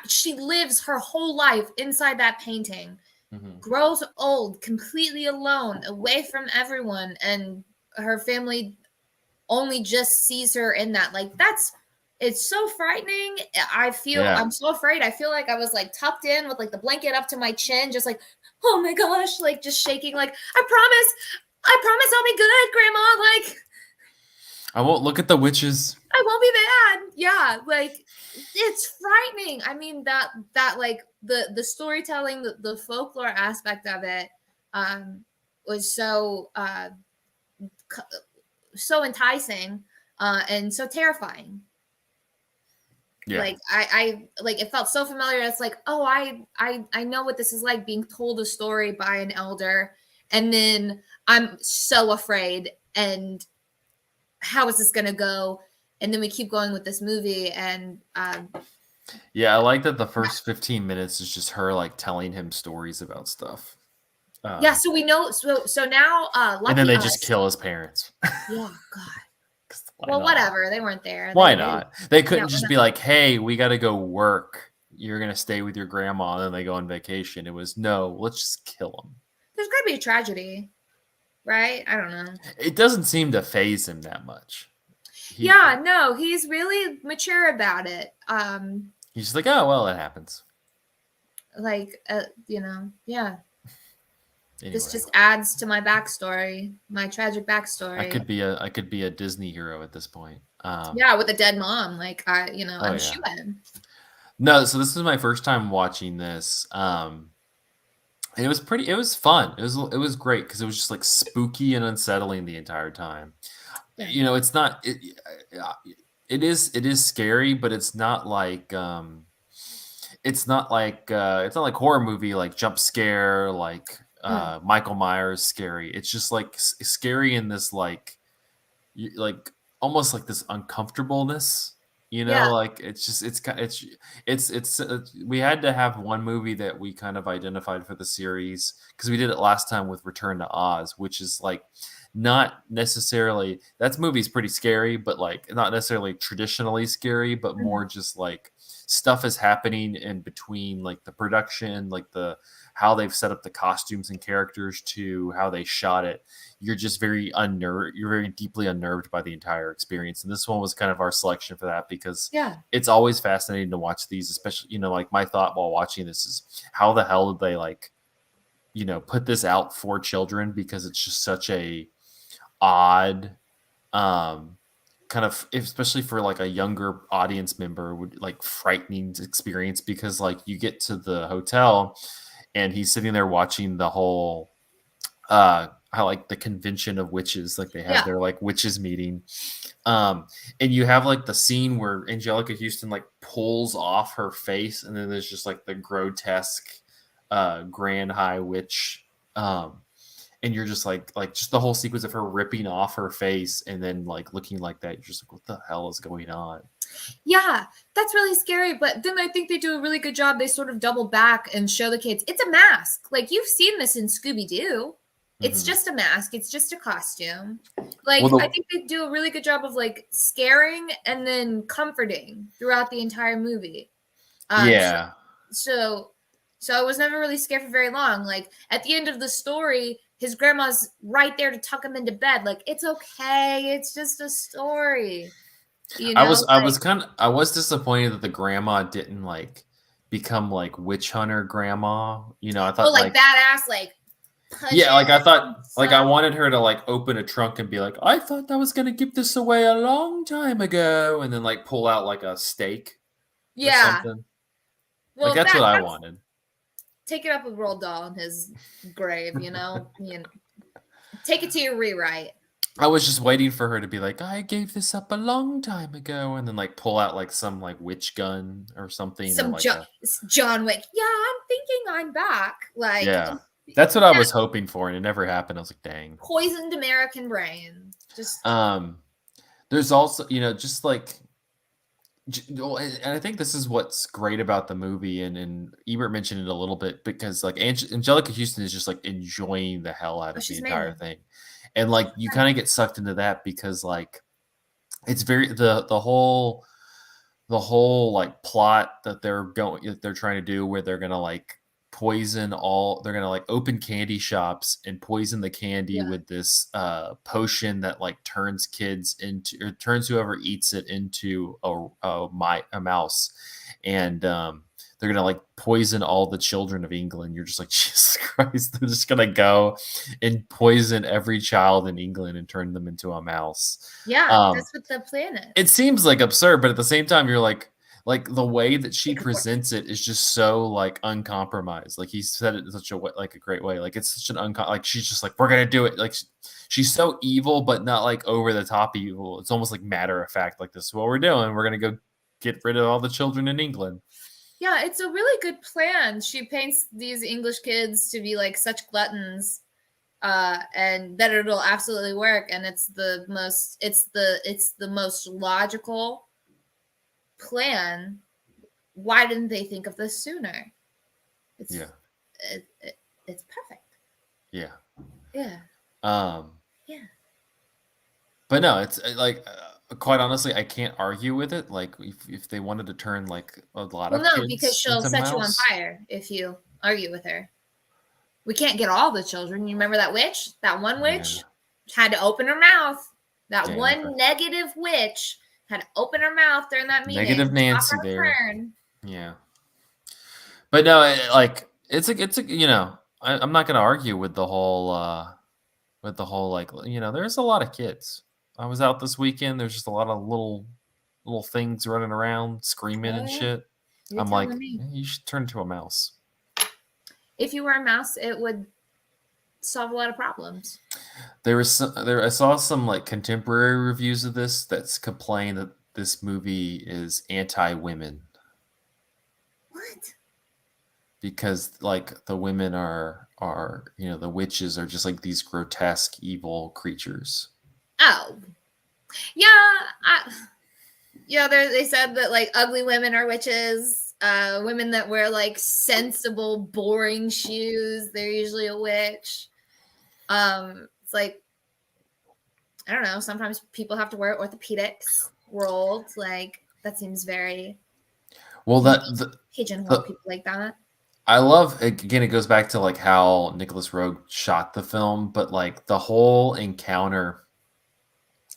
She lives her whole life inside that painting, Mhm. grows old, completely alone, away from everyone, and her family only just sees her in that. Like it's so frightening. Yeah. I'm so afraid. I feel like I was like tucked in with like the blanket up to my chin, just like, oh my gosh, like just shaking, like, I promise I'll be good, grandma. Like I won't look at the witches. I won't be bad. Yeah, like it's frightening. I mean that like the storytelling, the folklore aspect of it was so enticing and so terrifying. Yeah. Like I like it felt so familiar. It's like, oh, I know what this is like, being told a story by an elder, and then I'm so afraid, and how is this gonna go? And then we keep going with this movie, and Yeah, I like that the first 15 minutes is just her like telling him stories about stuff. yeah, so we know, so now And then lucky they just us. kill his parents. Yeah, God. 'Cause why Well, not? whatever. They weren't there. Why They not? They yeah, couldn't just be like, "Hey, we got to go work. You're gonna stay with your grandma." And then they go on vacation. It was no, let's just kill them. there's gotta be a tragedy, right? I don't know. It doesn't seem to phase him that much. Yeah, no, he's really mature about it. He's just like, "Oh well, it happens." Like yeah. Anyway, This just adds to my backstory, my tragic backstory. I could be a Disney hero at this point. Yeah, with a dead mom. Like I'm yeah. shooting. No, so this is my first time watching this. And it was fun. It was great because it was just like spooky and unsettling the entire time. Yeah. You know, it's not it is scary, but it's not like it's not like horror movie like jump scare like Michael Myers scary. It's just like scary in this like almost like this uncomfortableness. You know, Yeah. like it's we had to have one movie that we kind of identified for the series because we did it last time with Return to Oz, which is like not necessarily that movie's pretty scary, but like not necessarily traditionally scary, but more just like stuff is happening in between like the production, like the how they've set up the costumes and characters to how they shot it. You're just very unnerved. You're very deeply unnerved by the entire experience. And this one was kind of our selection for that because it's always fascinating to watch these, especially, like my thought while watching this is how the hell did they like, put this out for children because it's just such a odd, kind of, especially for like a younger audience member would like frightening experience because like you get to the hotel and he's sitting there watching the whole how like the convention of witches, like they have their like witches meeting, and you have like the scene where Angelica Houston like pulls off her face and then there's just like the grotesque grand high witch, and you're just like just the whole sequence of her ripping off her face and then like looking like that, you're just like, what the hell is going on? Yeah, that's really scary. But then I think they do a really good job. They sort of double back and show the kids it's a mask. Like you've seen this in Scooby-Doo. It's just a mask. It's just a costume. Like I think they do a really good job of like scaring and then comforting throughout the entire movie. Yeah. So I was never really scared for very long. Like at the end of the story, his grandma's right there to tuck him into bed. Like it's okay. It's just a story. I was disappointed that the grandma didn't like become like witch hunter grandma. I thought like badass, like yeah, like I thought, like I wanted her to like open a trunk and be like, I thought I was gonna give this away a long time ago, and then like pull out like a stake, or something. Well, like that's what I wanted. Take it up with Roald Dahl in his grave, take it to your rewrite. I was just waiting for her to be like, I gave this up a long time ago, and then like pull out like some like witch gun or something. Some or, like John Wick. Yeah, I'm thinking I'm back. Like, yeah. That's what I was hoping for, and it never happened. I was like, dang. Poisoned American brain. Just There's also, just like, well, and I think this is what's great about the movie, and Ebert mentioned it a little bit because like Angelica Houston is just like enjoying the hell out oh, of the she's entire amazing. thing, and like you kind of get sucked into that because like it's very the whole like plot that they're trying to do where they're gonna like they're gonna like open candy shops and poison the candy Yeah. with this potion that like turns kids into or turns whoever eats it into a mouse, and they're gonna like poison all the children of England. You're just like, Jesus Christ, they're just gonna go and poison every child in England and turn them into a mouse. Yeah, um that's what the plan it is. seems like absurd, but at the same time, you're like the way that she Make it work. presents it is just so like uncompromised. Like he said it in such a way, like a great way. Like it's such an like she's just like we're gonna do it. Like she's so evil, but not like over the top evil. It's almost like matter of fact. Like this is what we're doing. We're gonna go get rid of all the children in England. Yeah, it's a really good plan. She paints these English kids to be like such gluttons, and that it'll absolutely work. And it's the most logical plan. Why didn't they think of this sooner? It's Yeah, it's perfect. yeah, Yeah, um, yeah. but no, it's like quite honestly, I can't argue with it. Like if they wanted to turn like a lot Well, of no, because kids she'll into set you on mouse, fire if you argue with her. We can't get all the children. You remember that witch? That one yeah, witch had to open her mouth. That yeah, one negative witch had to open her mouth during that meeting. negative Talk Nancy out of there. turn. Yeah. But no, like it's a I'm not gonna argue with the whole like there's a lot of kids. I was out this weekend. There's just a lot of little things running around screaming Oh and yeah, shit. you're I'm telling like, me. you should turn into a mouse. If you were a mouse, it would solve a lot of problems. I saw some like contemporary reviews of this that's complain that this movie is anti-women What? because like the women are the witches are just like these grotesque evil creatures. Oh, yeah. They said that like ugly women are witches. Women that wear like sensible, boring shoes, they're usually a witch. It's like I don't know. Sometimes people have to wear orthopedics. World like that seems very Well, you that pigeonhole the people like that. I love again. It goes back to like how Nicolas Roeg shot the film, but like the whole encounter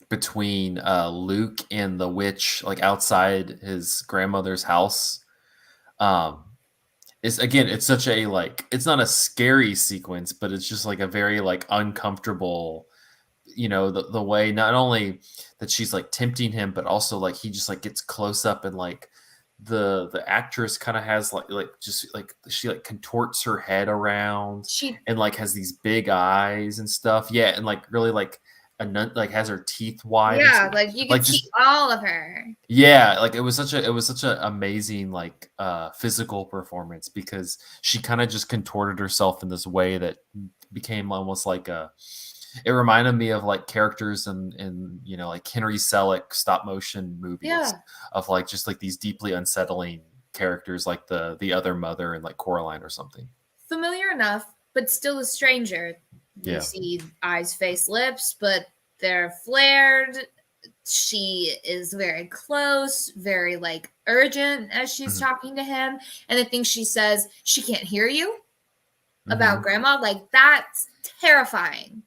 between Luke and the witch, like outside his grandmother's house, um, is again. It's such a like. It's not a scary sequence, but it's just like a very like uncomfortable. The way not only that she's like tempting him, but also like he just like gets close up and like the actress kind of has like just like she like contorts her head around She and like has these big eyes and stuff. Yeah, and like really like like has her teeth wide and Yeah, stuff. like you could Like see just all of her. yeah, like it was such a amazing like physical performance because she kind of just contorted herself in this way that became almost like a it reminded me of like characters in like Henry Selick stop motion movies Yeah. of like just like these deeply unsettling characters like the other mother and like Coraline or something. Familiar enough, but still a stranger. We Yeah. see eyes, face, lips, but they're flared. She is very close, very like urgent as she's Hmm. talking to him. And the thing she says, she can't hear you about Hmm. grandma, like that's terrifying.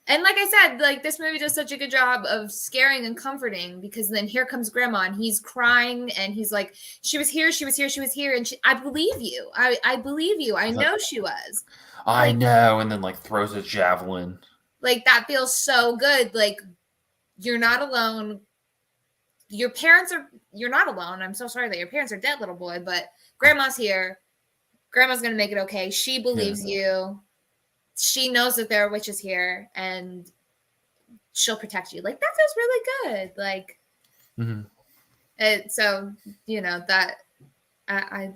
And like I said, like this movie does such a good job of scaring and comforting because then here comes grandma and he's crying and he's like, she was here, she was here, she was here. And I believe you. I believe you. I know she was. I Like, know, and then like throws a javelin. like that feels so good. Like you're not alone. You're not alone. I'm so sorry that your parents are dead, little boy, but grandma's here. Grandma's gonna make it okay. She Yeah. believes you. She knows that there are witches here and she'll protect you. Like that feels really good. Like Hmm. so that I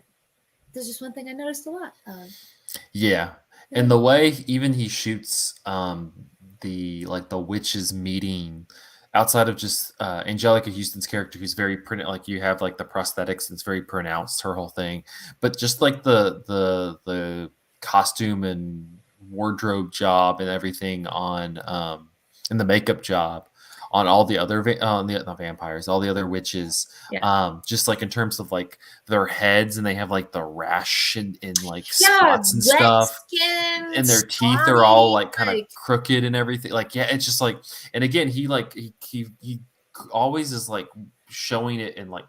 There's just one thing I noticed a lot of. Yeah. And the way even he shoots the witches meeting outside of just Angelica Houston's character, who's very like you have like the prosthetics and it's very pronounced, her whole thing, but just like the costume and wardrobe job and everything on and the makeup job on all the other not vampires, all the other witches, Yeah. just like in terms of like their heads, and they have like the rash and like Yeah, spots and wet stuff, skin, and their teeth are all scrawny, like kind of like crooked and everything. Like, yeah, it's just like, and again, he always is like showing it in like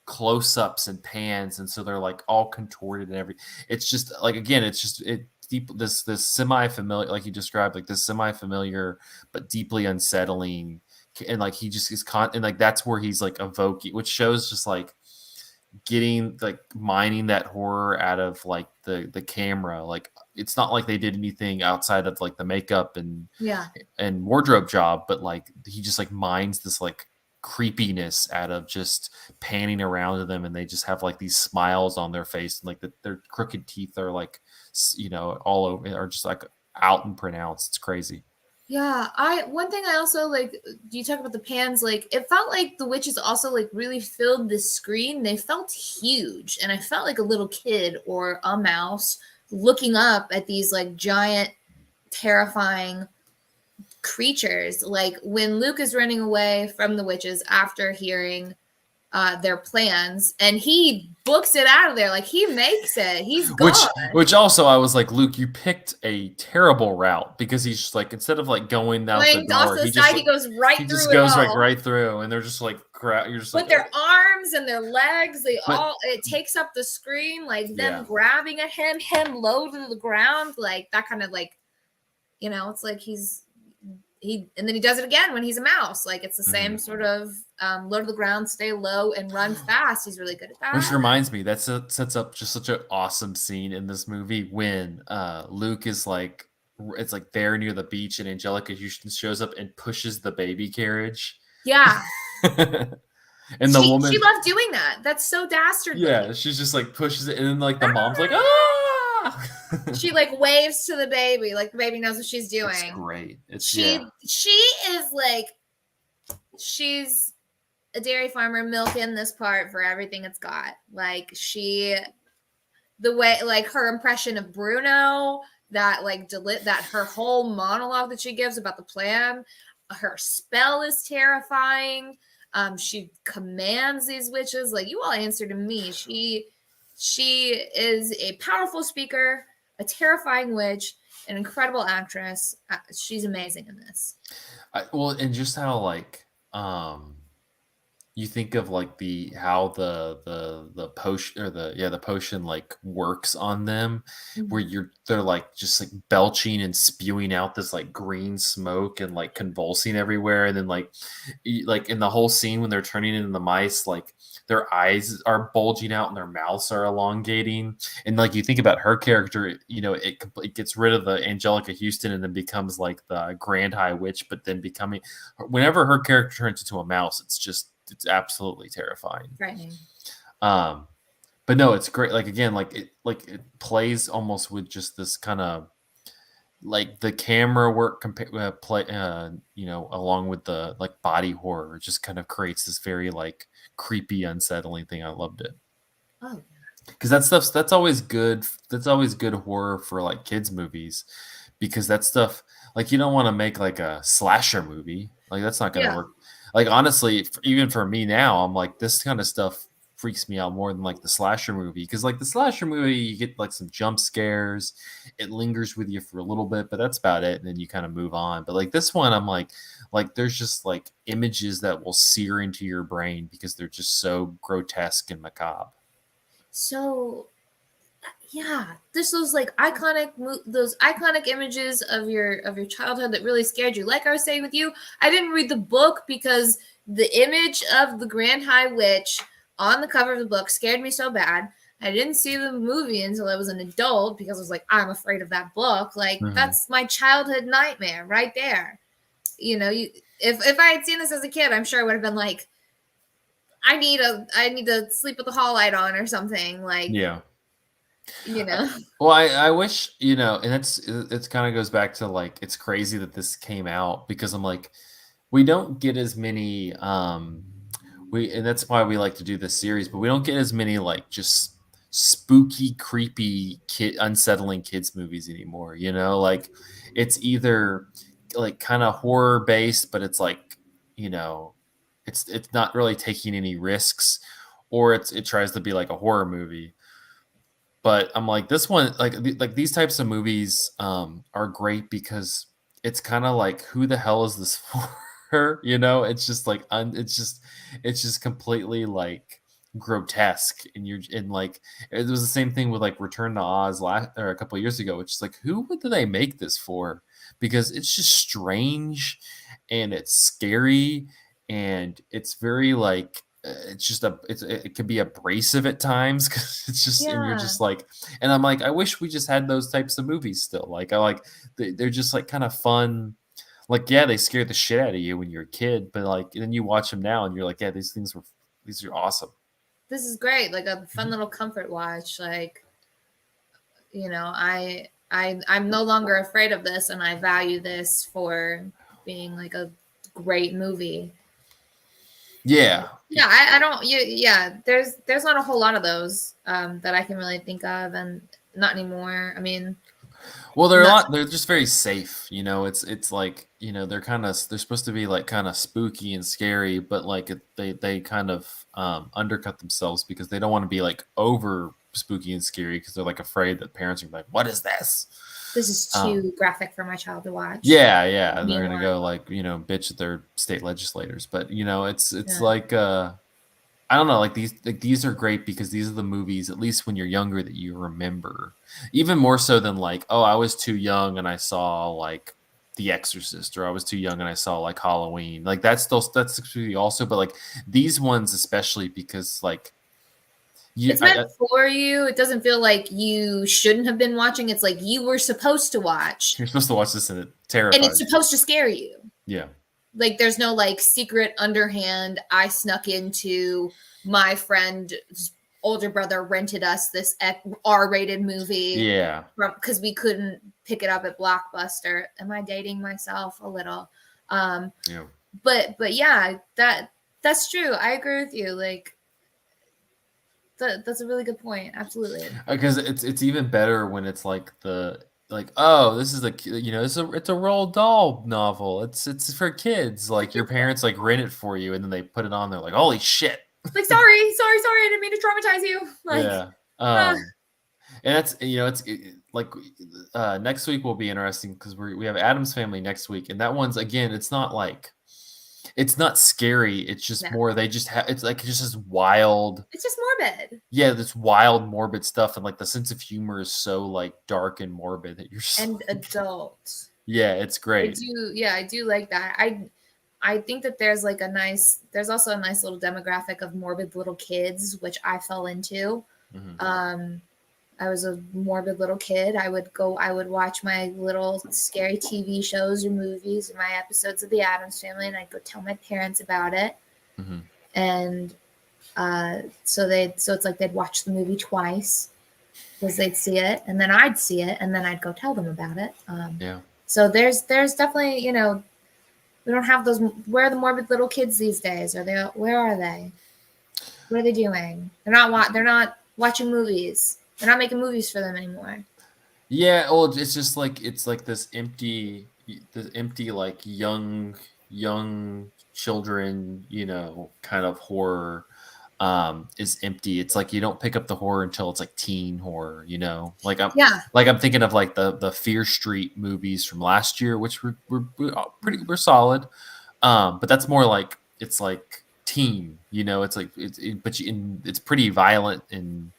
close-ups and pans, and so they're like all contorted and everything. It's just like, again, it's just deep, this semi-familiar, like you described, like this semi-familiar but deeply unsettling, and like he just is and like that's where he's like evoking, which shows just like getting like mining that horror out of like the camera. Like, it's not like they did anything outside of like the makeup yeah. and wardrobe job, but like he just like mines this like creepiness out of just panning around to them, and they just have like these smiles on their face, and like their crooked teeth are like, all over, are just like out and pronounced. It's crazy. Yeah, I one thing I also like, you talk about the pans, like it felt like the witches also like really filled the screen. They felt huge, and I felt like a little kid or a mouse looking up at these like giant, terrifying creatures. Like when Luke is running away from the witches after hearing their plans, and he books it out of there, like he makes it, he's Which gone. which also I was like, Luke, you picked a terrible route, because he's just like, instead of like going out the Going off door, to the he just side, he like, goes right he just through it goes like all. right through, and they're just like you're just like, With their arms and their legs, they but all, it takes up the screen, like them yeah. grabbing at him low to the ground, like that kind of like, it's like and then he does it again when he's a mouse. Like it's the same sort of low to the ground, stay low and run fast. He's really good at Which that. reminds me, that sets up just such an awesome scene in this movie when Luke is like, it's like there near the beach, and Angelica Houston shows up and pushes the baby carriage. Yeah. And the She woman, loved doing that. That's so dastardly. yeah, she's just like pushes it, and then like the mom's like, ah. She like waves to the baby, like the baby knows what she's It's doing. great. It's She is like, she's a dairy farmer milking this part for everything it's got. Like the way, like her impression of Bruno, that like that her whole monologue that she gives about the plan, her spell is terrifying. She commands these witches, like, you all answer to me. She is a powerful speaker, a terrifying witch, an incredible actress. She's amazing in this. well, and just how like you think of like how the potion, or the potion like works on them, where they're like just like belching and spewing out this like green smoke and like convulsing everywhere, and then like in the whole scene when they're turning into the mice, like their eyes are bulging out and their mouths are elongating, and like you think about her character, it gets rid of the Angelica Houston and then becomes like the Grand High Witch, but then becoming, whenever her character turns into a mouse, it's absolutely terrifying. Frightening. But no, it's great. Like, again, it plays almost with just this kind of like the camera work along with the like body horror, just kind of creates this very like creepy, unsettling thing. I loved it. Oh, because that's always good. That's always good horror for like kids movies, because that stuff, like, you don't want to make like a slasher movie. Like, that's not going to work. Like, honestly, even for me now, I'm like, this kind of stuff freaks me out more than like the slasher movie, because like the slasher movie, you get like some jump scares, it lingers with you for a little bit, but that's about it, and then you kind of move on. But like this one, I'm like there's just like images that will sear into your brain because they're just so grotesque and macabre. So yeah, there's those like iconic images of your childhood that really scared you. Like I was saying with you, I didn't read the book because the image of the Grand High Witch on the cover of the book scared me so bad. I didn't see the movie until I was an adult because I was like, I'm afraid of that book. Like, that's my childhood nightmare right there. If I had seen this as a kid, I'm sure I would have been like, I need to sleep with the hall light on or something. Like, yeah. you know. Well, I wish, and it's kind of goes back to like it's crazy that this came out because I'm like we don't get as many we and that's why we like to do this series, but we don't get as many like just spooky, creepy unsettling kids movies anymore, Like it's either like kind of horror based, but it's like, you know, it's not really taking any risks or it tries to be like a horror movie. But I'm like this one like these types of movies are great because it's kind of like who the hell is this for? It's just like it's just completely like grotesque and you're in like it was the same thing with like Return to Oz last or a couple of years ago, which is like who would they make this for? Because it's just strange and it's scary and it's very like it's just it can be abrasive at times because it's just and you're Yeah. just like and I'm like I wish we just had those types of movies still like I like they're just like kind of fun like yeah they scared the shit out of you when you're a kid but like then you watch them now and you're like yeah these are awesome. This is great. Like a fun Mhm. little comfort watch. Like, I'm no longer afraid of this and I value this for being like a great movie. Yeah. Yeah, I don't yeah, there's not a whole lot of those that I can really think of and not anymore. I mean, Well, not they're just very safe, it's like, they're supposed to be like kind of spooky and scary, but like they kind of undercut themselves because they don't want to be like over spooky and scary because they're like afraid that parents are like, "What is this?" this is Um too graphic for my child to watch. yeah, yeah, and they're Being going to one. go like, bitch at their state legislators, but it's Yeah. like I don't know, these are great because these are the movies, at least when you're younger, that you remember. Even more so than like, oh, I was too young and I saw like The Exorcist, or I was too young and I saw like Halloween. Like that's also, but like these ones especially because like you It's meant for you. It doesn't feel like you shouldn't have been watching. It's like you were supposed to watch you're supposed to watch this and it and it's terrifies you. supposed to scare you. Yeah. Like there's no like secret underhand I snuck into my friend's older brother rented us this R-rated movie Yeah. because we couldn't pick it up at Blockbuster. Am I dating myself a little? Um, Yeah. but yeah, that's true. I agree with you. Like that's a really good point. Absolutely. Because it's even better when it's like oh, this is it's a Roald Dahl novel, it's for kids, like your parents like rent it for you and then they put it on, they're like, holy shit. Like sorry, I didn't mean to traumatize you. Like Yeah. uh, And that's like next week will be interesting because we have Adam's Family next week, and that one's again it's not scary, it's just no, more they just have it's like just this wild, it's just morbid yeah, this wild morbid stuff, and like the sense of humor is so like dark and morbid that you're just and like, adult. yeah, it's great. I do like that. I think that there's also a nice little demographic of morbid little kids, which I fell into. Mhm. Um, I was a morbid little kid. I would watch my little scary TV shows or movies or my episodes of The Addams Family, and I'd go tell my parents about it. Mhm. And so it's like they'd watch the movie twice because they'd see it, and then I'd see it, and then I'd go tell them about it. Yeah. So there's definitely we don't have those. Where are the morbid little kids these days? Where are they? What are they doing? They're not watching movies. They're not making movies for them anymore. Yeah, well, it's just like it's like this empty like young children, kind of horror is empty. It's like you don't pick up the horror until it's like teen horror, Yeah, like I'm thinking of like the Fear Street movies from last year, which were solid. But that's more like it's like teen, it's like it's pretty violent and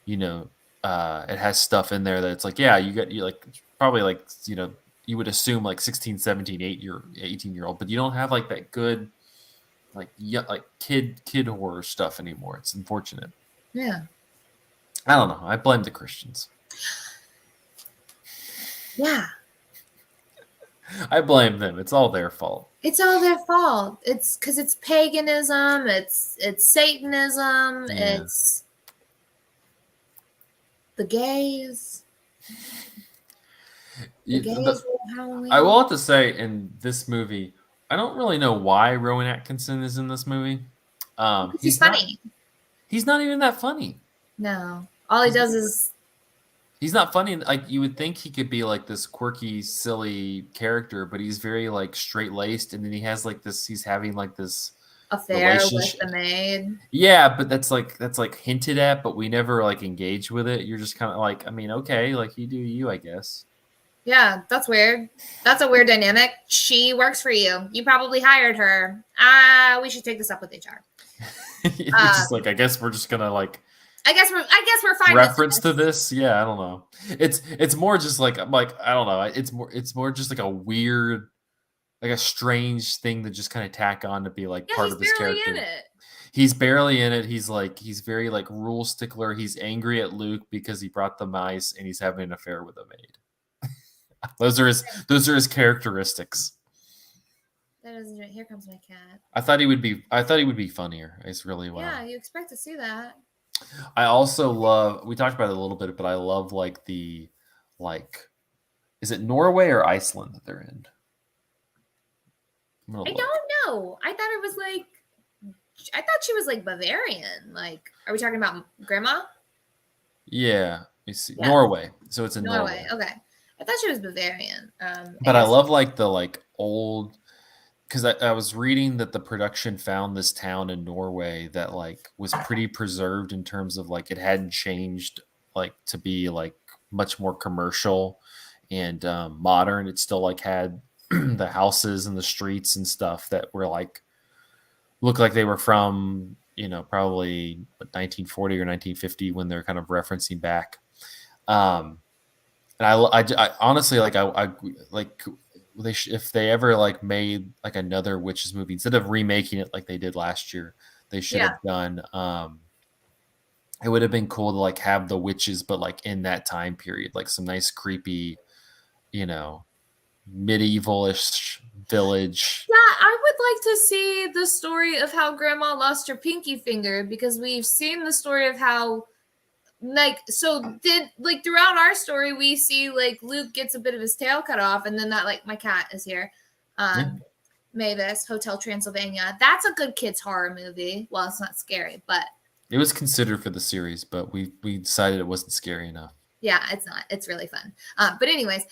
you know, it has stuff in there that's like, yeah, you like probably like, you would assume like 16, 17, 18-year-old, but you don't have like that good, like, yeah, like kid horror stuff anymore. It's unfortunate. yeah, I don't know. I blame the Christians. yeah. I blame them. It's all their fault. It's all their fault. It's because it's paganism. It's Satanism. Yeah. The gays. The gays rule I Halloween. will have to say, in this movie, I don't really know why Rowan Atkinson is in this movie. Because he's funny. He's not even that funny. No. All he does is He's not funny. Like you would think he could be like this quirky, silly character, but he's very like straight laced, and then he has like this. He's having like this affair with relationship. the maid. Yeah, but that's like hinted at, but we never like engage with it. You're just kind of like, I mean, okay, like you do you, I guess. Yeah, that's weird. That's a weird dynamic. She works for you. You probably hired her. We should take this up with HR. You're just like, I guess we're just gonna like I guess we're fine reference with to this. this. Yeah, I don't know. It's more just like I don't know. It's more just like a weird, like a strange thing to just kind of tack on to be like Yeah, part he's of this barely character. in it. He's barely in it. He's very like rule stickler. He's angry at Luke because he brought the mice, and he's having an affair with a maid. Those are his characteristics. That is, here comes my cat. I thought he would be funnier. It's really what Yeah, you expect to see that. I also love. We talked about it a little bit, but I love like the like. Is it Norway or Iceland that they're in? I don't know. I thought it was like. I thought she was like Bavarian. Like, are we talking about Grandma? Yeah, you see Yeah. Norway. So it's in Norway. Okay. I thought she was Bavarian. But I love like the like old, because I was reading that the production found this town in Norway that like was pretty preserved in terms of like it hadn't changed like to be like much more commercial and modern. It still like had the houses and the streets and stuff that were like looked like they were from probably 1940 or 1950 when they're kind of referencing back. And I honestly like I like if they ever like made like another witches movie instead of remaking it like they did last year, they should have done. It would have been cool to like have the witches, but like in that time period, like some nice creepy, medievalish village. Yeah, I would like to see the story of how Grandma lost her pinky finger because we've seen the story of how throughout our story we see like Luke gets a bit of his tail cut off, and then that like my cat is here. Mavis, Hotel Transylvania. That's a good kids horror movie. Well, it's not scary, but it was considered for the series, but we decided it wasn't scary enough. Yeah, it's not. It's really fun. But anyways,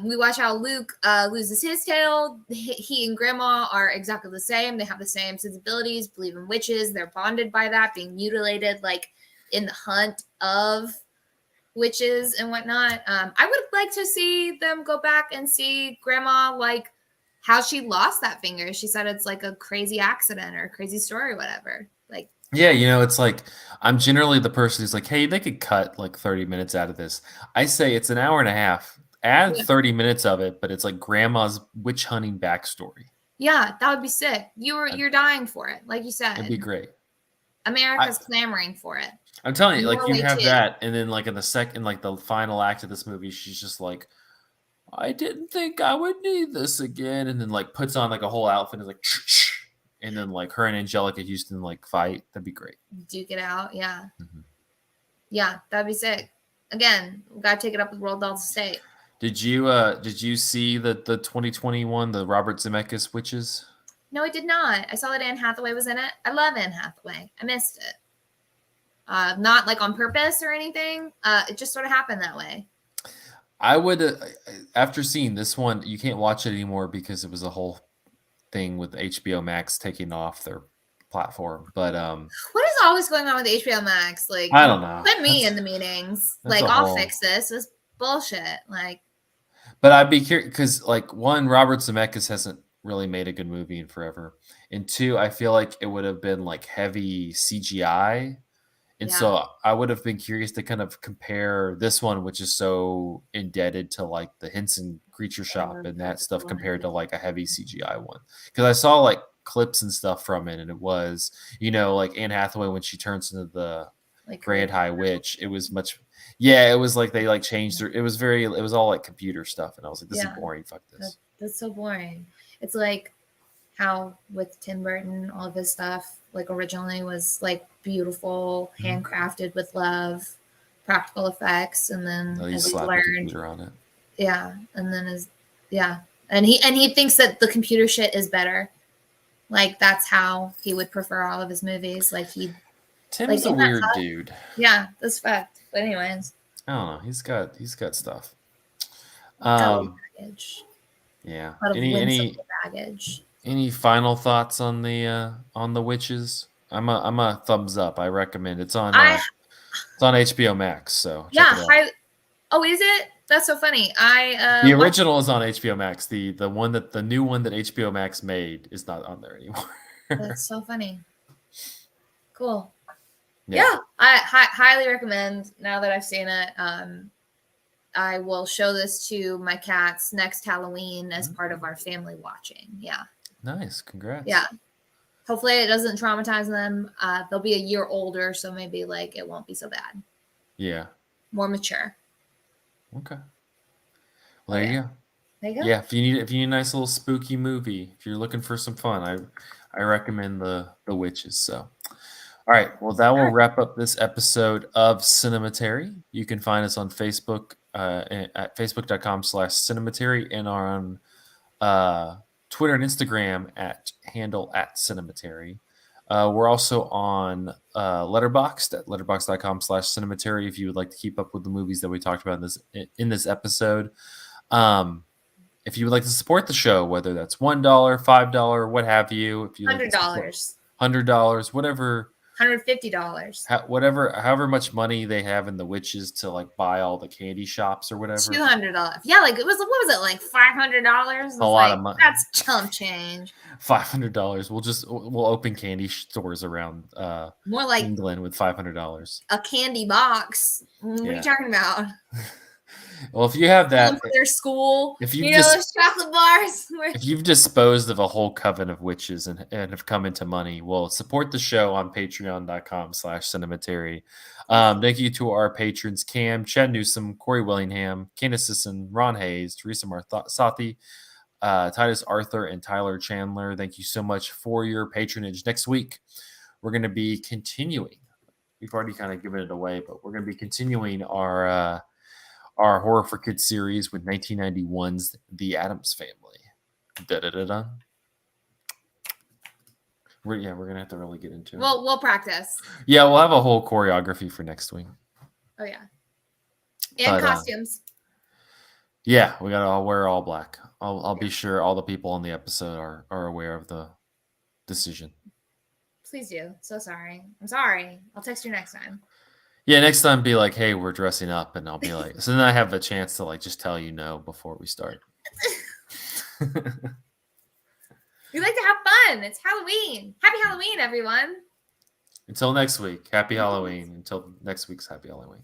we watch how Luke loses his tail. He and Grandma are exactly the same. They have the same sensibilities, believe in witches. They're bonded by that, being mutilated, like in the hunt of witches and whatnot. I would like to see them go back and see Grandma, like how she lost that finger. She said it's like a crazy accident or a crazy story or whatever. Like, yeah, it's like I'm generally the person who's like, hey, they could cut like 30 minutes out of this. I say it's an hour and a half. Add 30 minutes of it, but it's like Grandma's witch hunting backstory. Yeah, that would be sick. You're dying for it, like you said. It'd be great. America's clamoring for it. I'm telling you, like you have that, and then like in the final act of this movie, she's just like, I didn't think I would need this again, and then like puts on like a whole outfit and is like, and then like her and Angelica Houston like fight. That'd be great. Duke it out, yeah. Mm-hmm. Yeah, that'd be sick. Again, we gotta take it up with Roald Dahl's estate. Did you see the 2021 the Robert Zemeckis Witches? No, I did not. I saw that Anne Hathaway was in it. I love Anne Hathaway. I missed it. Not like on purpose or anything. It just sort of happened that way. I would, after seeing this one, you can't watch it anymore because it was a whole thing with HBO Max taking off their platform. But what is always going on with HBO Max? Like, I don't know. Put me in the meetings. Like, I'll fix this. This bullshit. Like, but I'd be curious because, like, one, Robert Zemeckis hasn't really made a good movie in forever, and two, I feel like it would have been like heavy CGI. And so I would have been curious to kind of compare this one, which is so indebted to like the Henson Creature Shop and that stuff compared to like a heavy CGI one. Because I saw like clips and stuff from it, and it was, like Anne Hathaway when she turns into the Grand High Witch, it was much, it was like they like changed her. It was all like computer stuff, and I was like, this is boring. Fuck this. That's so boring. It's like how with Tim Burton, all of his stuff like originally was like beautiful, handcrafted with love, practical effects, and then He as he's slapped the learned, computer on it. and then and he thinks that the computer shit is better. Like that's how he would prefer all of his movies. Like Tim's a weird dude. Yeah, that's fact. But anyways, I don't know. He's got stuff. baggage. Yeah. A lot of whimsical baggage. Any final thoughts on the witches? I'm a thumbs up. I recommend. It's on HBO Max, so check it out. Oh, is it? That's so funny. The original is on HBO Max. The new one that HBO Max made is not on there anymore. That's so funny. Cool. Yeah, I highly recommend. Now that I've seen it, I will show this to my cats next Halloween as part of our family watching. Yeah. Nice. Congrats. Yeah. Hopefully it doesn't traumatize them. They'll be a year older, so maybe like it won't be so bad. Yeah. More mature. Okay. Well, there you go. There you go. Yeah, if you need a nice little spooky movie, if you're looking for some fun, I recommend the Witches. So, all right, well that will wrap up this episode of Cinematary. You can find us on Facebook at facebook.com/Cinematary and on Twitter and Instagram at @Cinematary. We're also on Letterboxd at letterboxd.com/Cinematary if you would like to keep up with the movies that we talked about in this episode. If you would like to support the show, whether that's $1, $5, what have you, if you $100, whatever, $150, however much money they have in the Witches to like buy all the candy shops or whatever. $200, yeah, like what was it, like $500? A lot of money. That's chump change. $500. We'll open candy stores around more like England with $500. A candy box. What are you talking about? Well, if you have that for their school, if those chocolate bars. If you've disposed of a whole coven of witches and have come into money, well, support the show on patreon.com/Cinematary. Thank you to our patrons: Cam, Chad Newsom, Corey Willingham, Candace Sisson, Ron Hayes, Teresa Marsathi, Titus Arthur, and Tyler Chandler. Thank you so much for your patronage. Next week, we're going to be continuing. We've already kind of given it away, but we're going to be continuing our Horror for Kids series with 1991's The Addams Family. Da-da-da-da. We're going to have to really get into it. Well, we'll practice. Yeah, we'll have a whole choreography for next week. Oh, yeah. And costumes. Yeah, we got to all wear all black. I'll be sure all the people on the episode are aware of the decision. Please do. So sorry. I'm sorry. I'll text you next time. Yeah, next time be like, hey, we're dressing up, and I'll be like, so then I have a chance to like just tell you no before we start. We like to have fun. It's Halloween. Happy Halloween, everyone. Until next week, happy Halloween. Until next week's happy Halloween.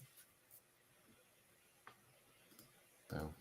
Boom.